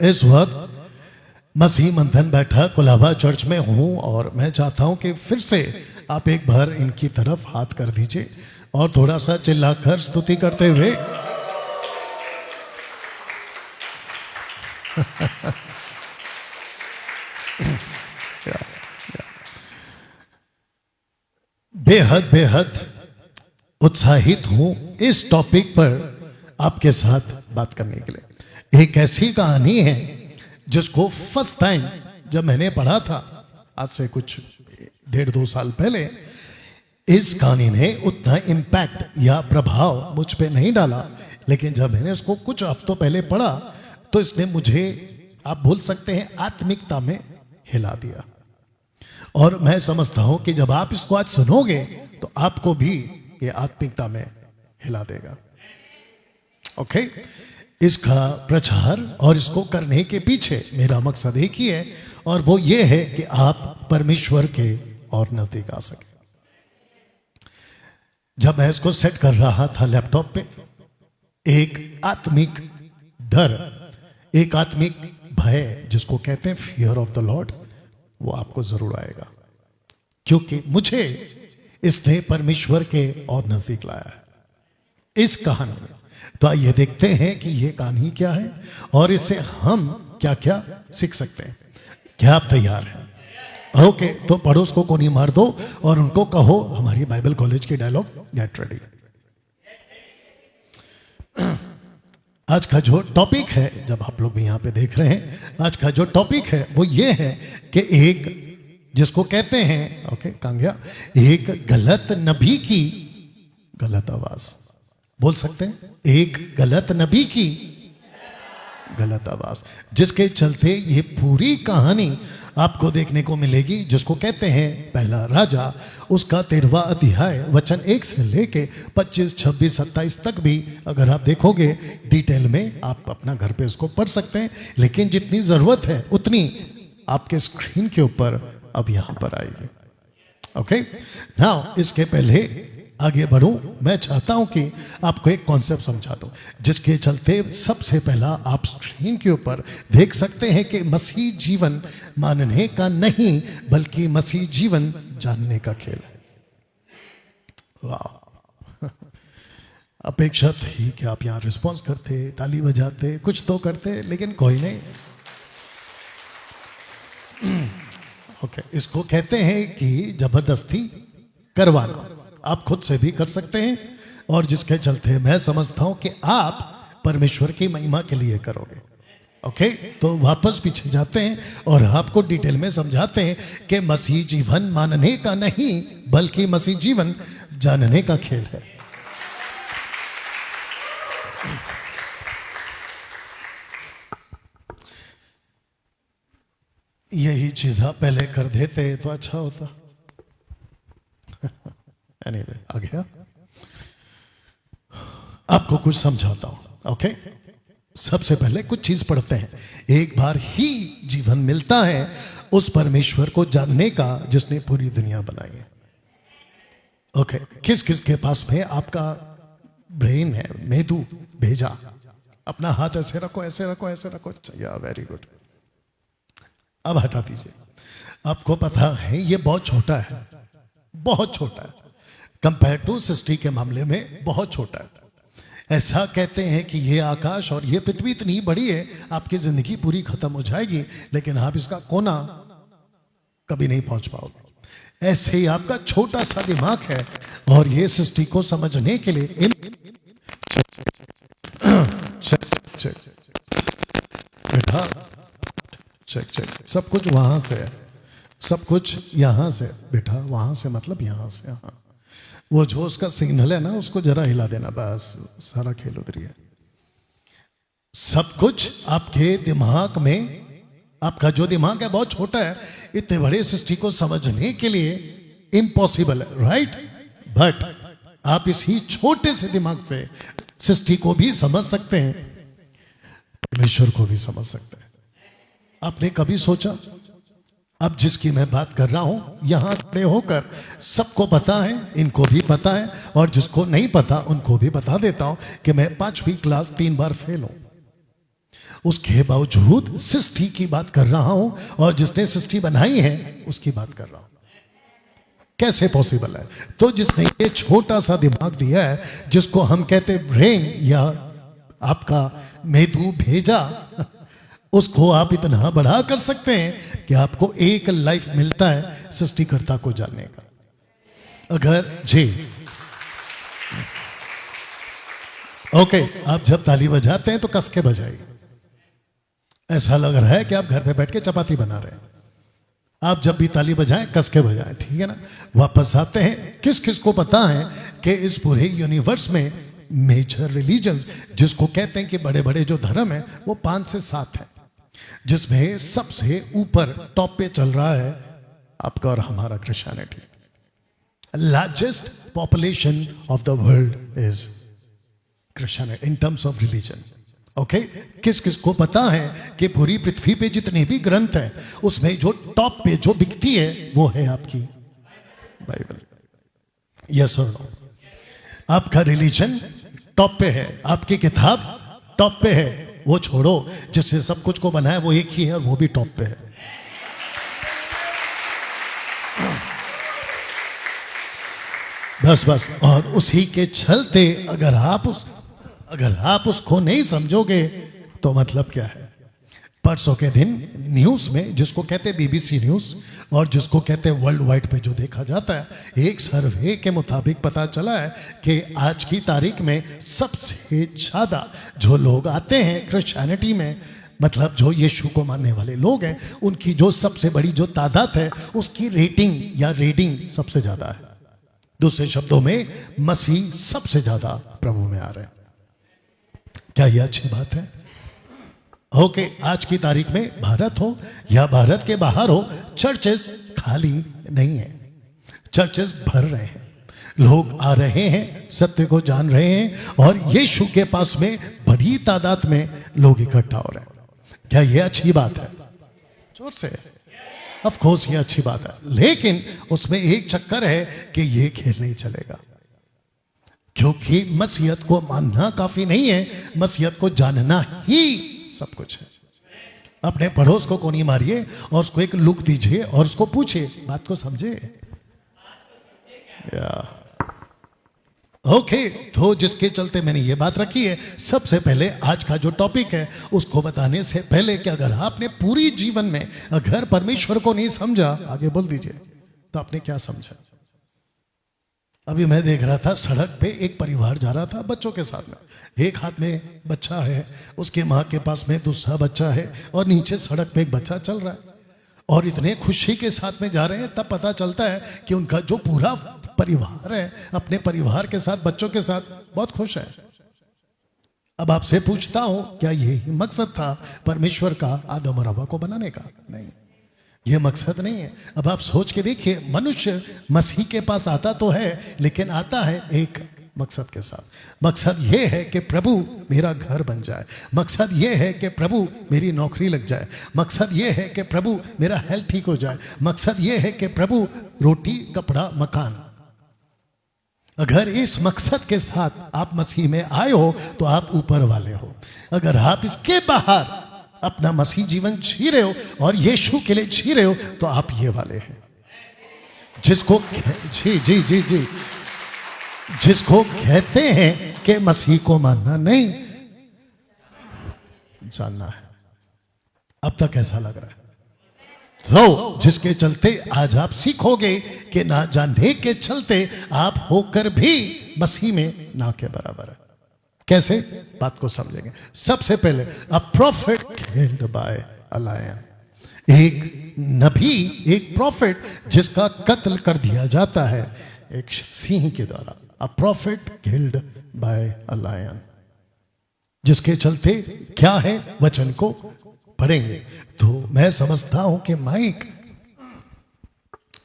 इस वक्त मसीह मंथन बैठा कुलाबा चर्च में हूं और मैं चाहता हूं कि फिर से आप एक बार इनकी तरफ हाथ कर दीजिए और थोड़ा सा चिल्लाकर स्तुति करते हुए बेहद बेहद उत्साहित हूं इस टॉपिक पर आपके साथ बात करने के लिए। एक ऐसी कहानी है जिसको फर्स्ट टाइम जब मैंने पढ़ा था आज से कुछ 1.5-2 साल पहले, इस कहानी ने उतना इम्पैक्ट या प्रभाव मुझ पे नहीं डाला, लेकिन जब मैंने उसको कुछ हफ्तों पहले पढ़ा तो इसने मुझे, आप बोल सकते हैं, आत्मिकता में हिला दिया। और मैं समझता हूं कि जब आप इसको आज सुनोगे तो आपको भी ये आत्मिकता में हिला देगा। ओके, इसका प्रचार और इसको करने के पीछे मेरा मकसद एक ही है, और वो ये है कि आप परमेश्वर के और नजदीक आ सके। जब मैं इसको सेट कर रहा था लैपटॉप पे, एक आत्मिक डर, एक आत्मिक भय जिसको कहते हैं फियर ऑफ द लॉर्ड, वो आपको जरूर आएगा, क्योंकि मुझे इसने परमेश्वर के और नजदीक लाया है इस कहानी में। तो आइए देखते हैं कि ये कहानी क्या है और इससे हम क्या क्या सीख सकते हैं। क्या आप तैयार हैं? ओके, तो पड़ोस को कोनी मार दो और उनको कहो, हमारी बाइबल कॉलेज की डायलॉग गेट रेडी। आज का जो टॉपिक है, जब आप लोग भी यहां पे देख रहे हैं, आज का जो टॉपिक है वो ये है कि एक जिसको कहते हैं, ओके कहाँ गया, एक गलत नबी की गलत आवाज, बोल सकते हैं, एक गलत नबी की गलत आवाज, जिसके चलते ये पूरी कहानी आपको देखने को मिलेगी, जिसको कहते हैं पहला राजा, उसका 13वां अध्याय वचन 1 से लेके 25, 26, 27 तक भी अगर आप देखोगे डिटेल में, आप अपना घर पे इसको पढ़ सकते हैं, लेकिन जितनी जरूरत है उतनी आपके स्क्रीन के ऊपर अब यहां पर आएगी। ओके, नाउ इसके पहले आगे बढ़ूं, मैं चाहता हूं कि आपको एक कॉन्सेप्ट समझा दूं, जिसके चलते सबसे पहला आप स्क्रीन के ऊपर देख सकते हैं कि मसीह जीवन मानने का नहीं बल्कि मसीह जीवन जानने का खेल है। वाह, अपेक्षा थी कि आप यहां रिस्पॉन्स करते, ताली बजाते, कुछ तो करते, लेकिन कोई नहीं। ओके, इसको कहते हैं कि जबरदस्ती करवाना। आप खुद से भी कर सकते हैं, और जिसके चलते मैं समझता हूं कि आप परमेश्वर की महिमा के लिए करोगे। ओके, तो वापस पीछे जाते हैं और आपको डिटेल में समझाते हैं कि मसीह जीवन मानने का नहीं बल्कि मसीह जीवन जानने का खेल है। यही चीज आप पहले कर देते तो अच्छा होता। Anyway, आ गया, आपको कुछ समझाता हूं। ओके, सबसे पहले कुछ चीज पढ़ते हैं। एक बार ही जीवन मिलता है उस परमेश्वर को जानने का जिसने पूरी दुनिया बनाई है। ओके, किस किस के पास में आपका ब्रेन है, मेदू भेजा, अपना हाथ ऐसे रखो, ऐसे रखो, ऐसे रखो, या वेरी गुड। अब हटा दीजिए। आपको पता है ये बहुत छोटा है, बहुत छोटा है, कंपेयर टू सृष्टि के मामले में बहुत छोटा है। ऐसा कहते हैं कि ये आकाश और ये पृथ्वी इतनी बड़ी है, आपकी जिंदगी पूरी खत्म हो जाएगी लेकिन आप इसका कोना कभी नहीं पहुंच पाओगे। ऐसे ही आपका छोटा सा दिमाग है, और ये सृष्टि को समझने के लिए बेटा चेक, सब कुछ वहां से है, सब कुछ यहां से, बेटा वहां से मतलब यहां से यहां, वो जो उसका सिग्नल है ना, उसको जरा हिला देना, बस सारा खेल उधरी है। सब कुछ आपके दिमाग में, आपका जो दिमाग है बहुत छोटा है, इतने बड़े सृष्टि को समझने के लिए इम्पॉसिबल है, राइट? बट आप इसी छोटे से दिमाग से सृष्टि को भी समझ सकते हैं, परमेश्वर को भी समझ सकते हैं। आपने कभी सोचा, अब जिसकी मैं बात कर रहा हूं यहां खड़े होकर सबको पता है, इनको भी पता है, और जिसको नहीं पता उनको भी बता देता हूं कि मैं 5वीं क्लास 3 बार फेल हूं, उसके बावजूद सृष्टि की बात कर रहा हूं और जिसने सृष्टि बनाई है उसकी बात कर रहा हूं। कैसे पॉसिबल है? तो जिसने ये छोटा सा दिमाग दिया है, जिसको हम कहते ब्रेन या आपका मेदू भेजा, उसको आप इतना बड़ा कर सकते हैं कि आपको एक लाइफ मिलता है सृष्टिकर्ता को जानने का। अगर जी ओके, आप जब ताली बजाते हैं तो कस के बजाइए। ऐसा लग रहा है कि आप घर पे बैठ के चपाती बना रहे हैं। आप जब भी ताली बजाएं कस के बजाएं, ठीक है ना। वापस आते हैं, किस किस को पता है कि इस पूरे यूनिवर्स में मेजर रिलीजन्स, जिसको कहते हैं कि बड़े बड़े जो धर्म है, वो 5 से 7 है, जिसमें सबसे ऊपर टॉप पे चल रहा है आपका और हमारा Christianity. Largest population of the world is Christianity in terms of religion. Okay, किस किस को पता है कि पूरी पृथ्वी पे जितने भी ग्रंथ हैं उसमें जो टॉप पे जो बिकती है वो है आपकी बाइबल। यस और नो? आपका रिलीजन टॉप पे है, आपकी किताब टॉप पे है। वो छोड़ो, जिससे सब कुछ को बनाया वो एक ही है और वो भी टॉप पे है। बस बस, और उसी के चलते अगर आप उसको नहीं समझोगे तो मतलब क्या है? परसों के दिन न्यूज में, जिसको कहते हैं बीबीसी न्यूज और जिसको कहते हैं वर्ल्ड वाइड पे जो देखा जाता है, एक सर्वे के मुताबिक पता चला है कि आज की तारीख में सबसे ज्यादा जो लोग आते हैं क्रिश्चियनिटी में, मतलब जो यीशु को मानने वाले लोग हैं, उनकी जो सबसे बड़ी जो तादाद है उसकी रेटिंग या रीडिंग सबसे ज्यादा है। दूसरे शब्दों में मसीह सबसे ज्यादा प्रभु में आ रहे हैं। क्या यह अच्छी बात है? ओके, आज की तारीख में भारत हो या भारत के बाहर हो, चर्चेस खाली नहीं है, चर्चेस भर रहे हैं। लोग आ रहे हैं, सत्य को जान रहे हैं और यीशु के पास में बड़ी तादाद में लोग इकट्ठा हो रहे हैं। क्या यह अच्छी बात है? जोर से ऑफ कोर्स ये अच्छी बात है, लेकिन उसमें एक चक्कर है कि ये खेल नहीं चलेगा, क्योंकि मसीहत को मानना काफी नहीं है, मसीहत को जानना ही सब कुछ है। अपने पड़ोस को कोनी मारिए और उसको एक लुक दीजिए और उसको पूछिए, बात को समझे। ओके, तो जिसके चलते मैंने ये बात रखी है, सबसे पहले आज का जो टॉपिक है उसको बताने से पहले कि अगर आपने पूरी जीवन में अगर परमेश्वर को नहीं समझा, आगे बोल दीजिए, तो आपने क्या समझा? अभी मैं देख रहा था सड़क पे एक परिवार जा रहा था बच्चों के साथ में, एक हाथ में बच्चा है, उसके माँ के पास में दूसरा बच्चा है और नीचे सड़क पे एक बच्चा चल रहा है और इतने खुशी के साथ में जा रहे हैं। तब पता चलता है कि उनका जो पूरा परिवार है अपने परिवार के साथ, बच्चों के साथ बहुत खुश है। अब आपसे पूछता हूं, क्या यही मकसद था परमेश्वर का आदम और हव्वा को बनाने का? नहीं, यह मकसद नहीं है। अब आप सोच के देखिए, मनुष्य मसीह के पास आता तो है, लेकिन आता है एक मकसद के साथ। मकसद यह है कि प्रभु मेरा घर बन जाए, मकसद यह है कि प्रभु मेरी नौकरी लग जाए, मकसद यह है कि प्रभु मेरा हेल्थ ठीक हो जाए, मकसद यह है कि प्रभु रोटी कपड़ा मकान। अगर इस मकसद के साथ आप मसीह में आए हो तो आप ऊपर वाले हो। अगर आप इसके बाहर अपना मसीह जीवन जी रहे हो और यीशु के लिए जी रहे हो तो आप ये वाले हैं, जिसको जी जी जी जी जिसको कहते हैं कि मसीह को मानना नहीं, जानना है। अब तक ऐसा लग रहा है, तो जिसके चलते आज आप सीखोगे कि ना जानने के चलते आप होकर भी मसीह में ना के बराबर है। कैसे? बात को समझेंगे। सबसे पहले, a prophet killed by a lion, एक नबी, एक प्रॉफिट जिसका कत्ल कर दिया जाता है एक सिंह के द्वारा। A prophet killed by a lion, जिसके चलते क्या है, वचन को पढ़ेंगे। तो मैं समझता हूं कि माइक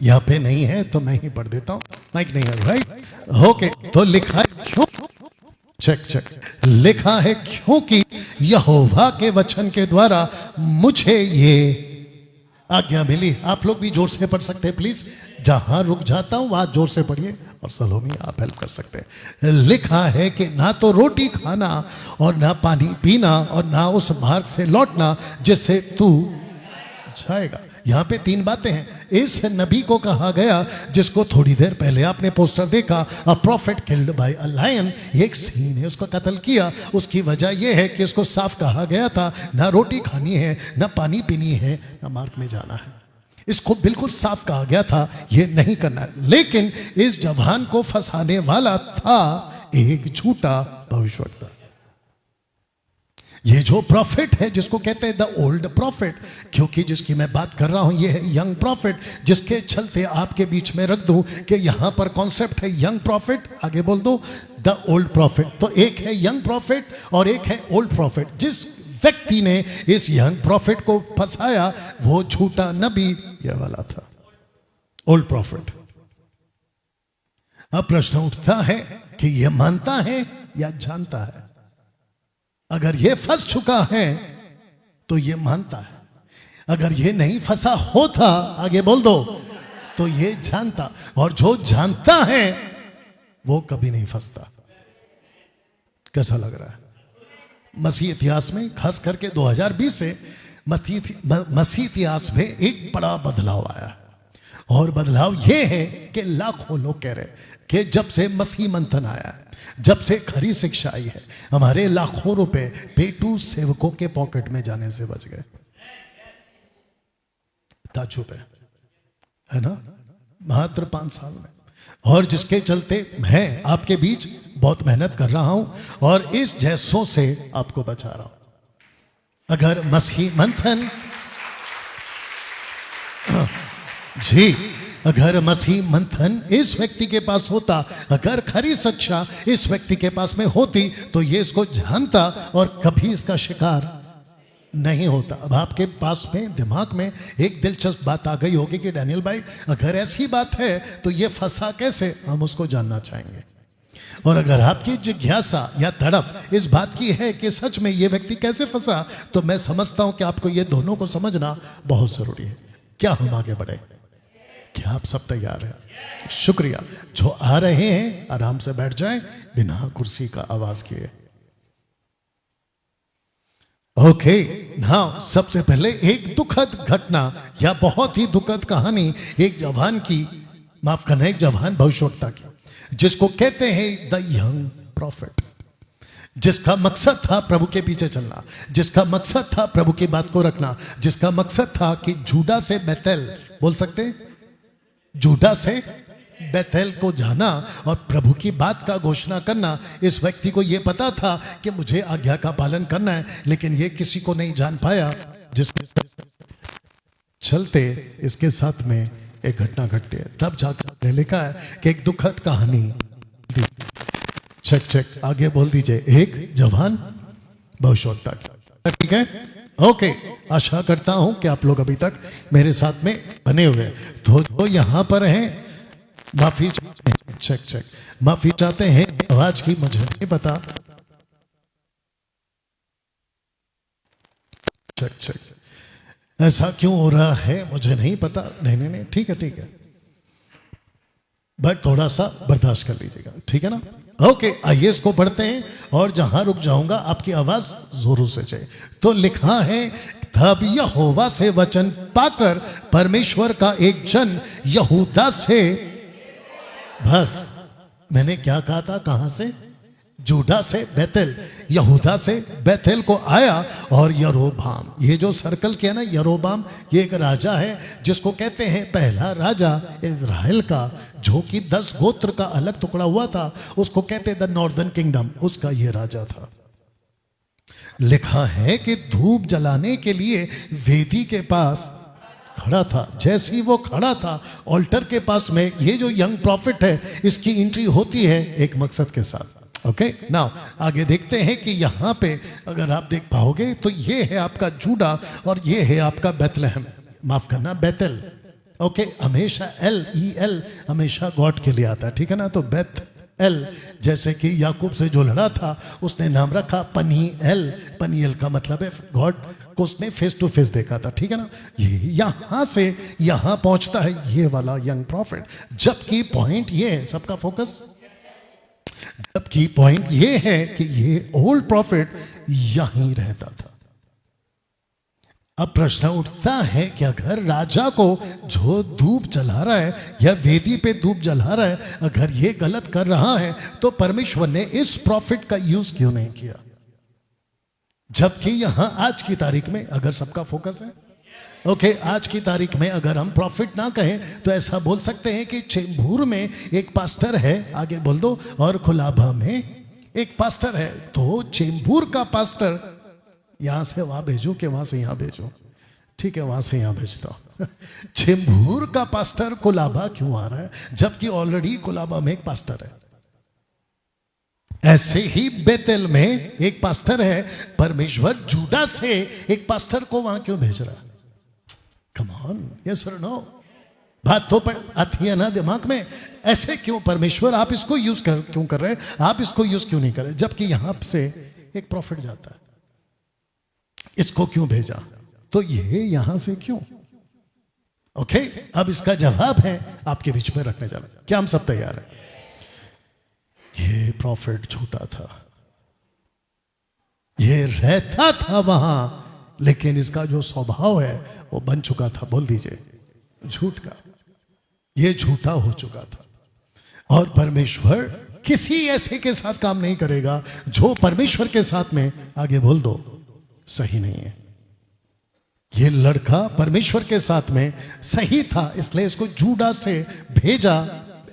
यहां पे नहीं है तो मैं ही पढ़ देता हूं। माइक नहीं है, राइट? ओके, तो लिखा है क्यों, चेक चेक, लिखा है क्योंकि यहोवा के वचन के द्वारा मुझे ये आज्ञा मिली। आप लोग भी जोर से पढ़ सकते हैं प्लीज। जहां रुक जाता हूं वहां जोर से पढ़िए। और सलोमी आप हेल्प कर सकते हैं। लिखा है कि ना तो रोटी खाना और ना पानी पीना और ना उस मार्ग से लौटना जिससे तू जाएगा। यहां पे 3 बातें हैं। इस नबी को कहा गया जिसको थोड़ी देर पहले आपने पोस्टर देखा, a prophet killed by a lion. एक सीन है, उसको कत्ल किया। उसकी वजह यह है कि उसको साफ कहा गया था ना रोटी खानी है, ना पानी पीनी है, ना मार्ग में जाना है। इसको बिल्कुल साफ कहा गया था ये नहीं करना है। लेकिन इस जवान को फंसाने वाला था एक झूठा भविष्यवक्ता। ये जो प्रॉफिट है जिसको कहते हैं द ओल्ड प्रॉफिट, क्योंकि जिसकी मैं बात कर रहा हूं ये है यंग प्रॉफिट, जिसके चलते आपके बीच में रख दूं कि यहां पर कॉन्सेप्ट है यंग प्रॉफिट, आगे बोल दो द ओल्ड प्रॉफिट। तो एक है यंग प्रॉफिट और एक है ओल्ड प्रॉफिट। जिस व्यक्ति ने इस यंग प्रॉफिट को फंसाया वो झूठा नबी ये वाला था, ओल्ड प्रॉफिट। अब प्रश्न उठता है कि यह मानता है या जानता है। अगर ये फंस चुका है तो ये मानता है, अगर ये नहीं फंसा होता, आगे बोल दो, तो ये जानता। और जो जानता है वो कभी नहीं फंसता। कैसा लग रहा है? मसीह इतिहास में खास करके 2020 से मसीह इतिहास में एक बड़ा बदलाव आया है। और बदलाव यह है कि लाखों लोग कह रहे कि जब से मसीह मंथन आया है, जब से खरी शिक्षा आई है, हमारे लाखों रुपए पेटू सेवकों के पॉकेट में जाने से बच गए। ताजुब है ना? मात्र 5 साल में। और जिसके चलते मैं आपके बीच बहुत मेहनत कर रहा हूं और इस जैसों से आपको बचा रहा हूं। अगर मसीह मंथन जी, अगर मसीह मंथन इस व्यक्ति के पास होता, अगर खरी शिक्षा इस व्यक्ति के पास में होती, तो ये इसको जानता और कभी इसका शिकार नहीं होता। अब आपके पास में दिमाग में एक दिलचस्प बात आ गई होगी कि डैनियल भाई अगर ऐसी बात है तो ये फंसा कैसे, हम उसको जानना चाहेंगे। और अगर आपकी जिज्ञासा या तड़प इस बात की है कि सच में ये व्यक्ति कैसे फंसा, तो मैं समझता हूं कि आपको ये दोनों को समझना बहुत जरूरी है। क्या हम आगे बढ़े? क्या आप सब तैयार हैं? शुक्रिया। जो आ रहे हैं आराम से बैठ जाएं बिना कुर्सी का आवाज किए। ओके नाउ, सबसे पहले एक दुखद घटना या बहुत ही दुखद कहानी एक जवान की, माफ करना, एक जवान भविष्यवक्ता की, जिसको कहते हैं द यंग प्रॉफिट, जिसका मकसद था प्रभु के पीछे चलना, जिसका मकसद था प्रभु की बात को रखना, जिसका मकसद था कि जूडा से बेतेल, बोल सकते हैं जूडा से बेतेल को जाना और प्रभु की बात का घोषणा करना। इस व्यक्ति को यह पता था कि मुझे आज्ञा का पालन करना है, लेकिन यह किसी को नहीं जान पाया, जिसके चलते इसके साथ में एक घटना घटती है। तब जाकर लिखा है कि एक दुखद कहानी। चेक आगे बोल दीजिए, एक जवान भविष्यवक्ता की। ठीक है, ओके। आशा करता हूं कि आप लोग अभी तक मेरे साथ में बने हुए हैं। तो यहां पर हैं, माफी चेक माफी चाहते हैं आवाज की, मुझे नहीं पता। चेक ऐसा क्यों हो रहा है मुझे नहीं पता। नहीं ठीक है, बट थोड़ा सा बर्दाश्त कर लीजिएगा, ठीक है ना? ओके, आइए इसको पढ़ते हैं और जहां रुक जाऊंगा आपकी आवाज जोरों से चाहिए। तो लिखा है, तब यहोवा से वचन पाकर परमेश्वर का एक जन यहूदा से, बस मैंने क्या कहा था, कहां से? जूडा से बेतेल, यहूदा से बेतेल को आया। और यरोबाम, ये जो सर्कल किया ना, यरोबाम ये एक राजा है जिसको कहते हैं पहला राजा इज़राइल का, जो कि 10 गोत्र का अलग टुकड़ा हुआ था, उसको कहते हैं द नॉर्दर्न किंगडम, उसका ये राजा था। लिखा है कि धूप जलाने के लिए वेदी के पास खड़ा था। जैसे ही वो खड़ा था ऑल्टर के पास में, ये जो यंग प्रॉफिट है इसकी एंट्री होती है एक मकसद के साथ। ओके नाउ आगे देखते हैं कि यहां पे अगर आप देख पाओगे तो ये है आपका जूडा और ये है आपका बेथलेहम, माफ करना बेतेल। ओके, हमेशा LEL हमेशा गॉड के लिए आता है, ठीक है ना? तो बेथ एल, जैसे कि याकूब से जो लड़ा था उसने नाम रखा पनीएल। पनीएल का मतलब है गॉड को उसने फेस टू फेस देखा था, ठीक है ना। ये यहां से यहां पहुंचता है ये वाला यंग प्रॉफिट, जबकि पॉइंट ये है, सबका फोकस, जबकि पॉइंट ये है कि ये ओल्ड प्रॉफिट यहीं रहता था। अब प्रश्न उठता है कि अगर राजा को जो धूप जला रहा है या वेदी पे धूप जला रहा है, अगर ये गलत कर रहा है तो परमेश्वर ने इस प्रॉफिट का यूज क्यों नहीं किया? जबकि यहां आज की तारीख में अगर सबका फोकस है, ओके, आज की तारीख में अगर हम प्रॉफिट ना कहें तो ऐसा बोल सकते हैं कि चेंबूर में एक पास्टर है, आगे बोल दो, और कुलाबा में एक पास्टर है। तो चेंबूर का पास्टर यहां से वहां भेजूं कि वहां से यहां भेजूं? ठीक है, वहां से यहां भेजता हूं। चेंबूर का पास्टर कुलाबा क्यों आ रहा है जबकि ऑलरेडी कुलाबा में एक पास्टर है? ऐसे ही बेतेल में एक पास्टर है, परमेश्वर जूडा से एक पास्टर को वहां क्यों भेज रहा है? कम ऑन, यस और नो? बात तो आती है ना दिमाग में, ऐसे क्यों परमेश्वर आप इसको यूज क्यों कर रहे हैं, आप इसको यूज क्यों नहीं कर रहे? जबकि यहां से एक प्रॉफिट जाता है, इसको क्यों भेजा? तो ये यहां से क्यों? ओके, अब इसका जवाब है आपके बीच में रखने जा रहा। क्या हम सब तैयार हैं? ये प्रॉफिट झूठा था, ये रहता था वहां, लेकिन इसका जो स्वभाव है वो बन चुका था, बोल दीजिए, झूठ का। ये झूठा हो चुका था और परमेश्वर किसी ऐसे के साथ काम नहीं करेगा जो परमेश्वर के साथ में, आगे बोल दो, सही नहीं है। ये लड़का परमेश्वर के साथ में सही था, इसलिए इसको जूडा से भेजा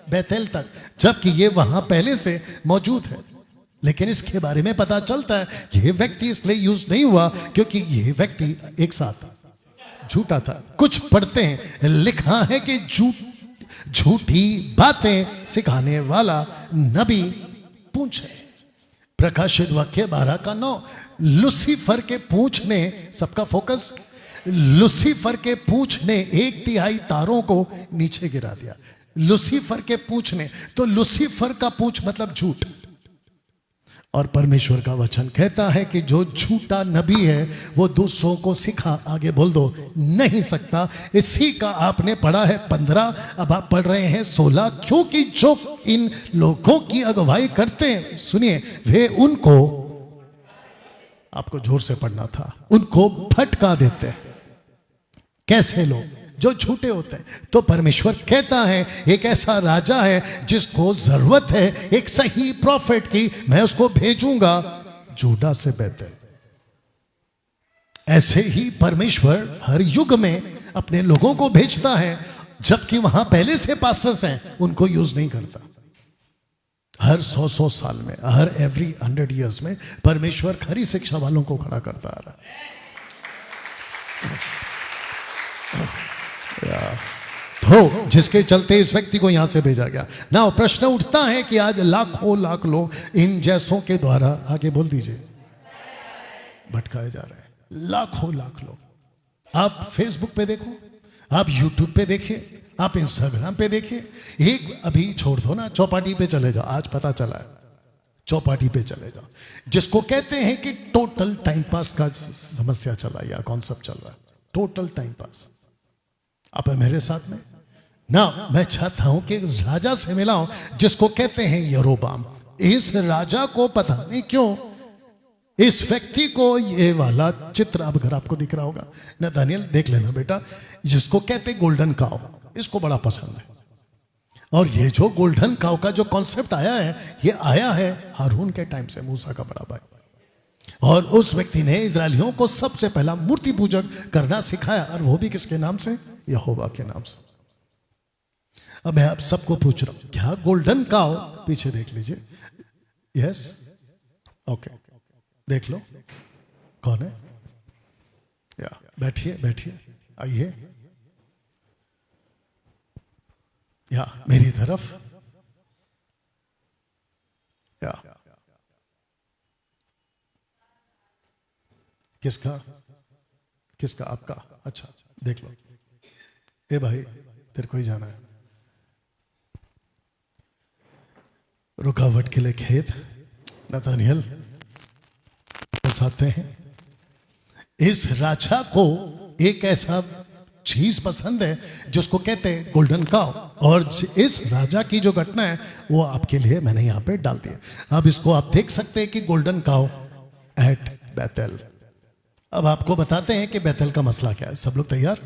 बेतेल तक, जबकि ये वहां पहले से मौजूद है। लेकिन इसके बारे में पता चलता है ये व्यक्ति इसलिए यूज नहीं हुआ क्योंकि ये व्यक्ति एक साथ झूठा था। कुछ पढ़ते हैं, लिखा है कि झूठी बातें सिखाने वाला नबी पूंछ है। प्रकाशित वाक्य 12:9। लूसीफर के पूंछ ने, सबका फोकस, लूसीफर के पूंछ ने 1/3 तारों को नीचे गिरा दिया। लूसीफर के पूंछ ने, तो लूसीफर का पूंछ मतलब झूठ। और परमेश्वर का वचन कहता है कि जो झूठा नबी है वो दूसरों को सिखा, आगे बोल दो, नहीं सकता। इसी का आपने पढ़ा है 15, अब आप पढ़ रहे हैं 16, क्योंकि जो इन लोगों की अगुवाई करते हैं, सुनिए, वे उनको, आपको जोर से पढ़ना था, उनको भटका देते हैं। कैसे लोग? जो झूठे होते हैं। तो परमेश्वर कहता है एक ऐसा राजा है जिसको जरूरत है एक सही प्रॉफिट की, मैं उसको भेजूंगा जूडा से बेहतर। ऐसे ही परमेश्वर हर युग में अपने लोगों को भेजता है, जबकि वहां पहले से पास्टर्स हैं उनको यूज नहीं करता। हर 100 साल में, हर एवरी 100 ईयर्स में परमेश्वर खरी शिक्षा वालों को खड़ा करता आ रहा है। तो जिसके चलते इस व्यक्ति को यहां से भेजा गया ना। प्रश्न उठता है कि आज लाखों लाख लोग इन जैसों के द्वारा, आगे बोल दीजिए, भटकाए जा रहे हैं। लाखों लाख लोग। आप फेसबुक पे देखो, आप यूट्यूब पे देखिए, आप इंस्टाग्राम पे देखिए। एक अभी छोड़ दो ना, चौपाटी पे चले जाओ, आज पता चला है, चौपाटी पे चले जाओ, जिसको कहते हैं कि टोटल टाइम पास का समस्या चला या कॉन्सेप्ट चल रहा है, टोटल टाइम पास। आप मेरे साथ में ना, मैं चाहता हूं कि राजा से मिला हूं जिसको कहते हैं यरोबाम। इस राजा को पता नहीं क्यों, इस व्यक्ति को ये वाला चित्र, अब अगर आपको दिख रहा होगा ना, दानियल देख लेना बेटा, जिसको कहते हैं गोल्डन काउ, इसको बड़ा पसंद है। और ये जो गोल्डन काउ का जो कॉन्सेप्ट आया है, ये आया है हारून के टाइम से, मूसा का बड़ा भाई। और उस व्यक्ति ने इजरायलियों को सबसे पहला मूर्ति पूजक करना सिखाया, और वो भी किसके नाम से? यहोवा के नाम से। अब मैं आप सबको पूछ रहा हूं, क्या गोल्डन काउ, पीछे देख लीजिए, यस, ओके, देख लो कौन है, या बैठिए बैठिए, आइए, या मेरी तरफ, या किसका, किसका? आपका? अच्छा, देख लो। ए भाई, तेरे को ही जाना है। रुकावट के लिए खेद। नतानियल आते हैं। इस राजा को एक ऐसा चीज पसंद है जिसको कहते हैं गोल्डन काउ, और इस राजा की जो घटना है वो आपके लिए मैंने यहां पे डाल दिया। अब इसको आप देख सकते हैं कि गोल्डन काउ एट बैतल। अब आपको बताते हैं कि बैतल का मसला क्या है। सब लोग तैयार?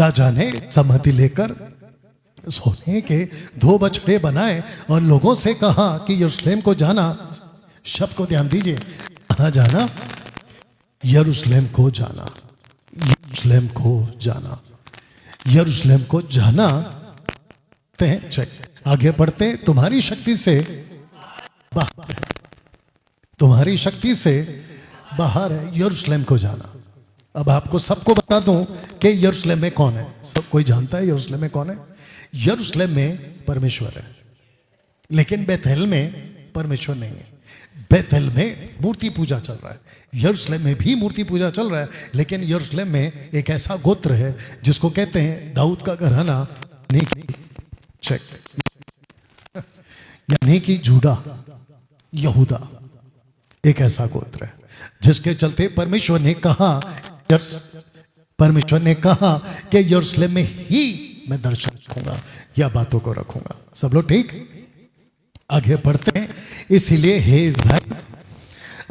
राजा ने सम्मति लेकर सोने के 2 बछड़े बनाए और लोगों से कहा कि यरूशलेम को जाना। शब्द को ध्यान दीजिए, कहां जाना? यरूशलेम को जाना, यरूशलेम को जाना, यरूशलेम को जाना। चेक, आगे बढ़ते। तुम्हारी शक्ति से बाहर है, तुम्हारी शक्ति से बाहर है यरूशलेम को जाना। अब आपको सबको बता दूं कि यरूशलेम में कौन है। सब कोई जानता है यरूशलेम में कौन है? यरूशलेम में परमेश्वर है, लेकिन बेथेल में परमेश्वर नहीं है। बेथेल में मूर्ति पूजा चल रहा है, यरूशलेम में भी मूर्ति पूजा चल रहा है, लेकिन यरूशलेम में एक ऐसा गोत्र है जिसको कहते हैं दाऊद का घराना, चेक, यानी कि जूडा, यहूदा, एक ऐसा गोत्र है जिसके चलते परमेश्वर ने कहा कि यरूशलेम में ही मैं दर्शन रखूंगा या बातों को रखूंगा। सब लोग ठीक? आगे बढ़ते हैं। इसीलिए हे इस्राएल,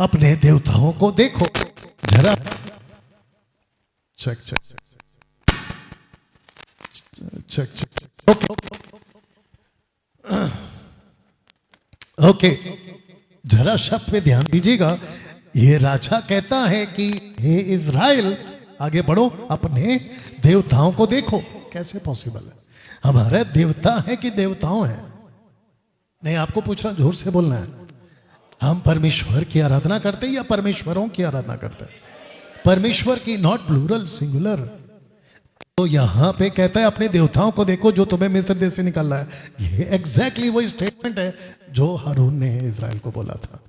अपने देवताओं को देखो जरा। Check check check check. Okay, जरा शब्द पे ध्यान दीजिएगा। ये राजा कहता है कि हे इस्राएल, आगे बढ़ो, अपने देवताओं को देखो। कैसे पॉसिबल है? हमारे देवता है कि देवताओं हैं? नहीं, आपको पूछ रहा, जोर से बोलना है। हम परमेश्वर की आराधना करते हैं या परमेश्वरों की आराधना करते हैं? परमेश्वर की, नॉट प्लूरल, सिंगुलर। तो यहां पे कहता है अपने देवताओं को देखो जो तुम्हें मिस्र देश से निकाला है। ये एग्जैक्टली वही स्टेटमेंट है जो हारून ने इस्राएल को बोला था।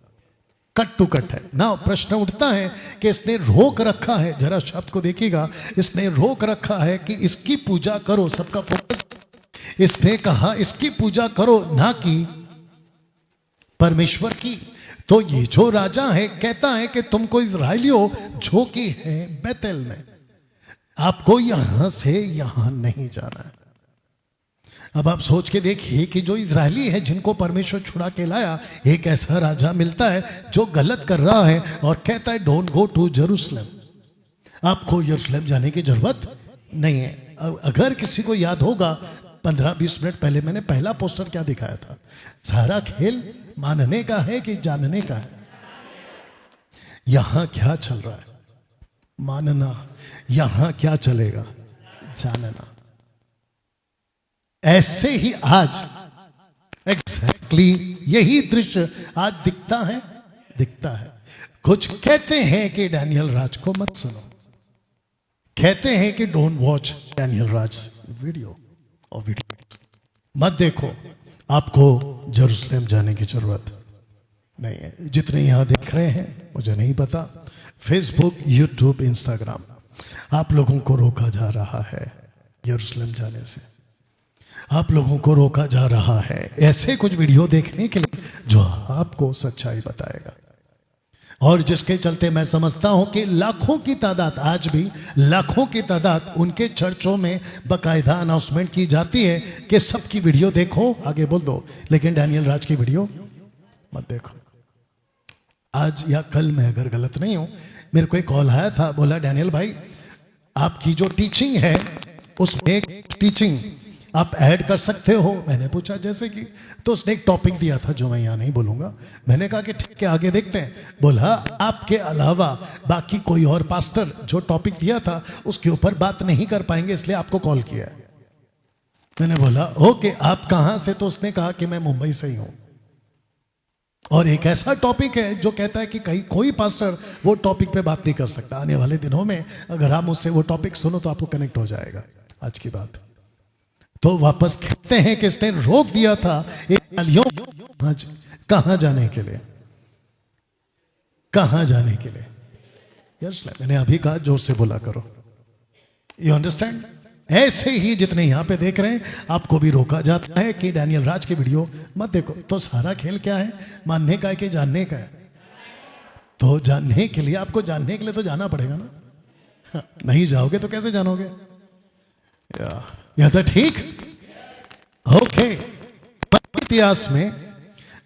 कट टू कट है ना। प्रश्न उठता है कि इसने रोक रखा है, जरा शब्द को देखिएगा, इसने रोक रखा है कि इसकी पूजा करो। सबका फोकस, इसने कहा इसकी पूजा करो, ना कि परमेश्वर की। तो ये जो राजा है कहता है कि तुमको इस्राएलियों जो कि है बेतेल में, आपको यहां से यहां नहीं जाना है। अब आप सोच के देखिए कि जो इजरायली है जिनको परमेश्वर छुड़ा के लाया, एक ऐसा राजा मिलता है जो गलत कर रहा है और कहता है डोंट गो टू जेरूशलेम, आपको यरूशलेम जाने की जरूरत नहीं है। अगर किसी को याद होगा 15-20 मिनट पहले मैंने पहला पोस्टर क्या दिखाया था? सारा खेल मानने का है कि जानने का है? यहां क्या चल रहा है? मानना। यहां क्या चलेगा? जानना। ऐसे ही आज एग्जैक्टली यही दृश्य आज दिखता है। कुछ कहते हैं कि डैनियल राज को मत सुनो, कहते हैं कि don't watch Daniel Raj video और वीडियो मत देखो, आपको जेरूशलेम जाने की जरूरत नहीं है। जितने यहां देख रहे हैं मुझे नहीं पता, फेसबुक, यूट्यूब, इंस्टाग्राम, आप लोगों को रोका जा रहा है यरूशलेम जाने से। आप लोगों को रोका जा रहा है ऐसे कुछ वीडियो देखने के लिए जो आपको सच्चाई बताएगा, और जिसके चलते मैं समझता हूं कि लाखों की तादाद, आज भी लाखों की तादाद उनके चर्चों में बकायदा अनाउंसमेंट की जाती है कि सबकी वीडियो देखो, आगे बोल दो, लेकिन डैनियल राज की वीडियो मत देखो। आज या कल, मैं अगर गलत नहीं हूं, मेरे को एक कॉल आया था, बोला डैनियल भाई आपकी जो टीचिंग है उसमें एक टीचिंग आप ऐड कर सकते हो। मैंने पूछा जैसे कि, तो उसने एक टॉपिक दिया था जो मैं यहाँ नहीं बोलूंगा। मैंने कहा कि ठीक है आगे देखते हैं। बोला आपके अलावा बाकी कोई और पास्टर जो टॉपिक दिया था उसके ऊपर बात नहीं कर पाएंगे, इसलिए आपको कॉल किया है। मैंने बोला ओके, आप कहां से? तो उसने कहा कि मैं मुंबई से ही हूं, और एक ऐसा टॉपिक है जो कहता है कि कहीं कोई पास्टर वो टॉपिक पे बात नहीं कर सकता। आने वाले दिनों में अगर आप मुझसे वो टॉपिक सुनो तो आपको कनेक्ट हो जाएगा आज की बात। तो वापस कहते हैं कि इसने रोक दिया था कहां जाने के लिए? कहां जाने के लिए? यरूशलेम। मैंने अभी कहा जोर से बोला करो। You understand? ऐसे ही जितने यहां पे देख रहे हैं आपको भी रोका जाता है कि डैनियल राज की वीडियो मत देखो। तो सारा खेल क्या है, मानने का है कि जानने का है? तो जानने के लिए, आपको जानने के लिए तो जाना पड़ेगा ना। नहीं जाओगे तो कैसे जानोगे? या तो ठीक। ओके,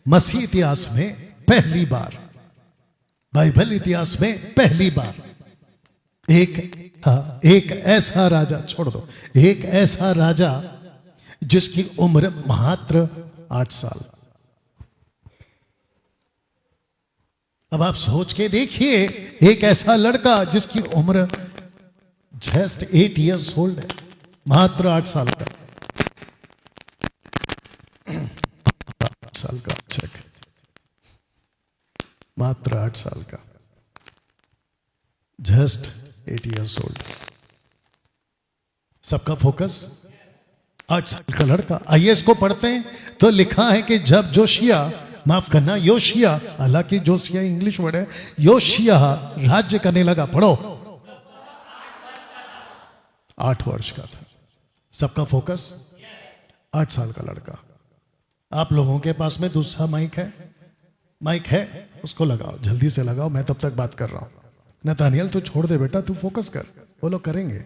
मसीह इतिहास में पहली बार, बाइबल इतिहास में पहली बार एक ऐसा राजा, छोड़ दो, एक ऐसा राजा जिसकी उम्र मात्र 8 साल। अब आप सोच के देखिए, एक ऐसा लड़का जिसकी उम्र जस्ट 8 इयर्स ओल्ड है, मात्र 8 साल का। 8 साल का, चेक, मात्र 8 साल का, जस्ट 8 इयर्स ओल्ड। सबका फोकस 8 साल का लड़का। आइए इसको पढ़ते हैं तो लिखा है कि जब जोशिया, माफ करना योशिया, हालांकि जोशिया इंग्लिश वर्ड है, योशिया राज्य करने लगा। पढ़ो, 8 वर्ष का था। सबका फोकस 8 साल का लड़का। आप लोगों के पास में दूसरा माइक है? माइक है, उसको लगाओ, जल्दी से लगाओ, मैं तब तक बात कर रहा हूं। नतानियल तू छोड़ दे बेटा, तू फोकस कर, वो लोग करेंगे।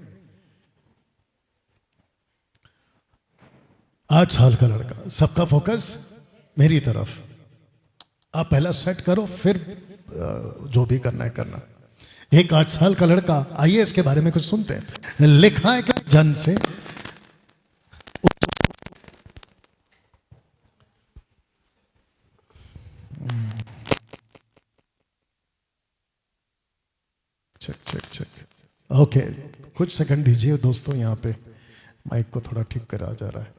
8 साल का लड़का, सबका फोकस मेरी तरफ। आप पहला सेट करो, फिर जो भी करना है करना। एक 8 साल का लड़का, आइए इसके बारे में कुछ सुनते हैं। लिखा है कि जन से चेक चेक चेक। ओके, कुछ सेकंड दीजिए दोस्तों, यहां पे माइक को थोड़ा ठीक करा जा रहा है।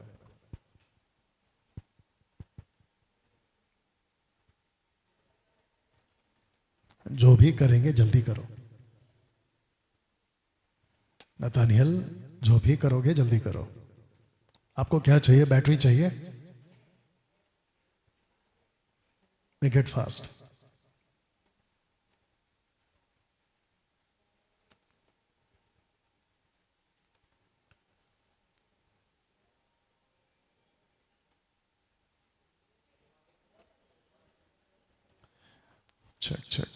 जो भी करेंगे जल्दी करो। नतानियल, जो भी करोगे जल्दी करो। आपको क्या चाहिए? बैटरी चाहिए? Make it fast. Check check,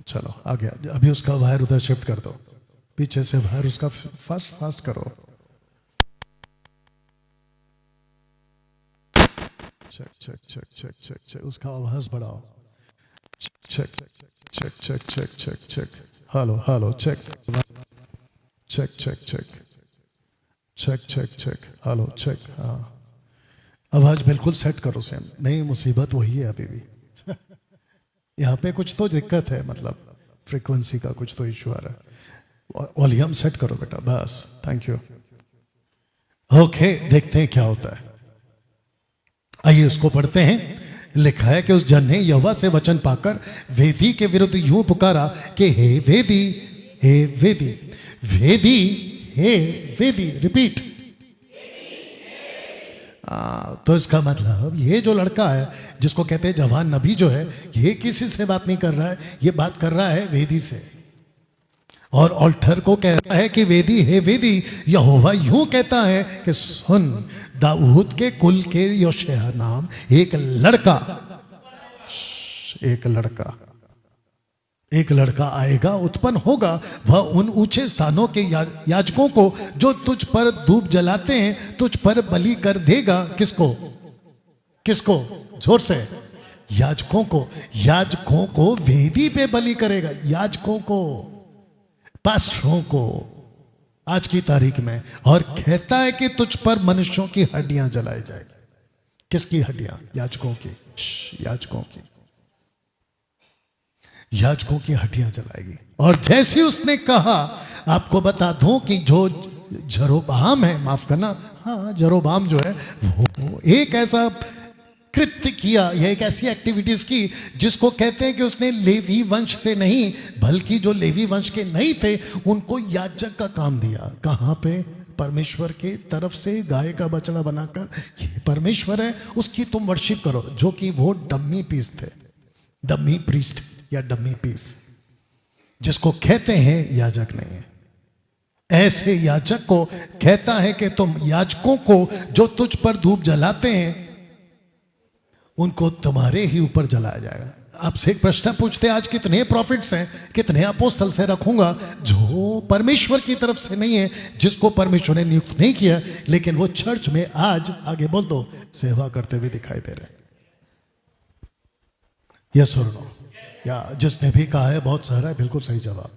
चलो आ गया। अभी उसका वायर उधर शिफ्ट कर दो, पीछे से वायर उसका फास्ट फास्ट करो। Check check check check check check, उसका आवाज बढ़ाओ। Check check check check check check, hello hello, check check check check check check check, hello check. हाँ, आवाज बिल्कुल सेट करो सेम। नहीं, मुसीबत वही है अभी भी। यहाँ पे कुछ तो दिक्कत है, मतलब फ्रीक्वेंसी का कुछ तो इशू आ रहा है। वॉल्यूम सेट करो बेटा, बस, थैंक यू। ओके, देखते हैं क्या होता है। आइए इसको पढ़ते हैं। लिखा है कि उस जन ने यहोवा से वचन पाकर वेदी के विरुद्ध यूं पुकारा कि हे वेदी, हे वेदी, वेदी, हे वेदी, रिपीट। तो इसका मतलब ये जो लड़का है जिसको कहते हैं जवान नबी जो है, ये किसी से बात नहीं कर रहा है, ये बात कर रहा है वेदी से। और ऑल्टर को कह रहा है कि वेदी, हे वेदी, यहोवा यूं कहता है कि सुन, दाऊद के कुल के योशिय्याह नाम एक लड़का आएगा, उत्पन्न होगा। वह उन ऊंचे स्थानों के याजकों को जो तुझ पर धूप जलाते हैं तुझ पर बलि कर देगा। किसको? किसको? जोर से। याजकों को वेदी पे बलि करेगा। याजकों को, पास्टरों को, आज की तारीख में। और कहता है कि तुझ पर मनुष्यों की हड्डियां जलाई जाएगी। किसकी हड्डियां? याजकों की। याजकों की हड्डियां जलाएगी। और जैसे उसने कहा, आपको बता दूं कि जो जरोबाम है, माफ करना, हाँ जरोबाम जो है, वो एक ऐसा कृत्य किया, यह एक ऐसी एक्टिविटीज की जिसको कहते हैं कि उसने लेवी वंश से नहीं, बल्कि जो लेवी वंश के नहीं थे उनको याजक का काम दिया। कहां पे? परमेश्वर के तरफ से गाय का बछड़ा बनाकर, ये परमेश्वर है, उसकी तुम वर्शिप करो। जो कि वो डम्मी पीस थे, डम्मी प्रीस्ट या डम्मी पीस, जिसको कहते हैं याजक नहीं है। ऐसे याजक को कहता है कि तुम याजकों को जो तुझ पर धूप जलाते हैं उनको तुम्हारे ही ऊपर जलाया जाएगा। आपसे एक प्रश्न पूछते हैं, आज कितने प्रॉफिट्स हैं, कितने अपोस्तल से रखूंगा जो परमेश्वर की तरफ से नहीं है, जिसको परमेश्वर ने नियुक्त नहीं किया, लेकिन वो चर्च में आज आगे बोल दो सेवा करते हुए दिखाई दे रहे। यस और नो? या जिसने भी कहा है बहुत सारा है, बिल्कुल सही जवाब।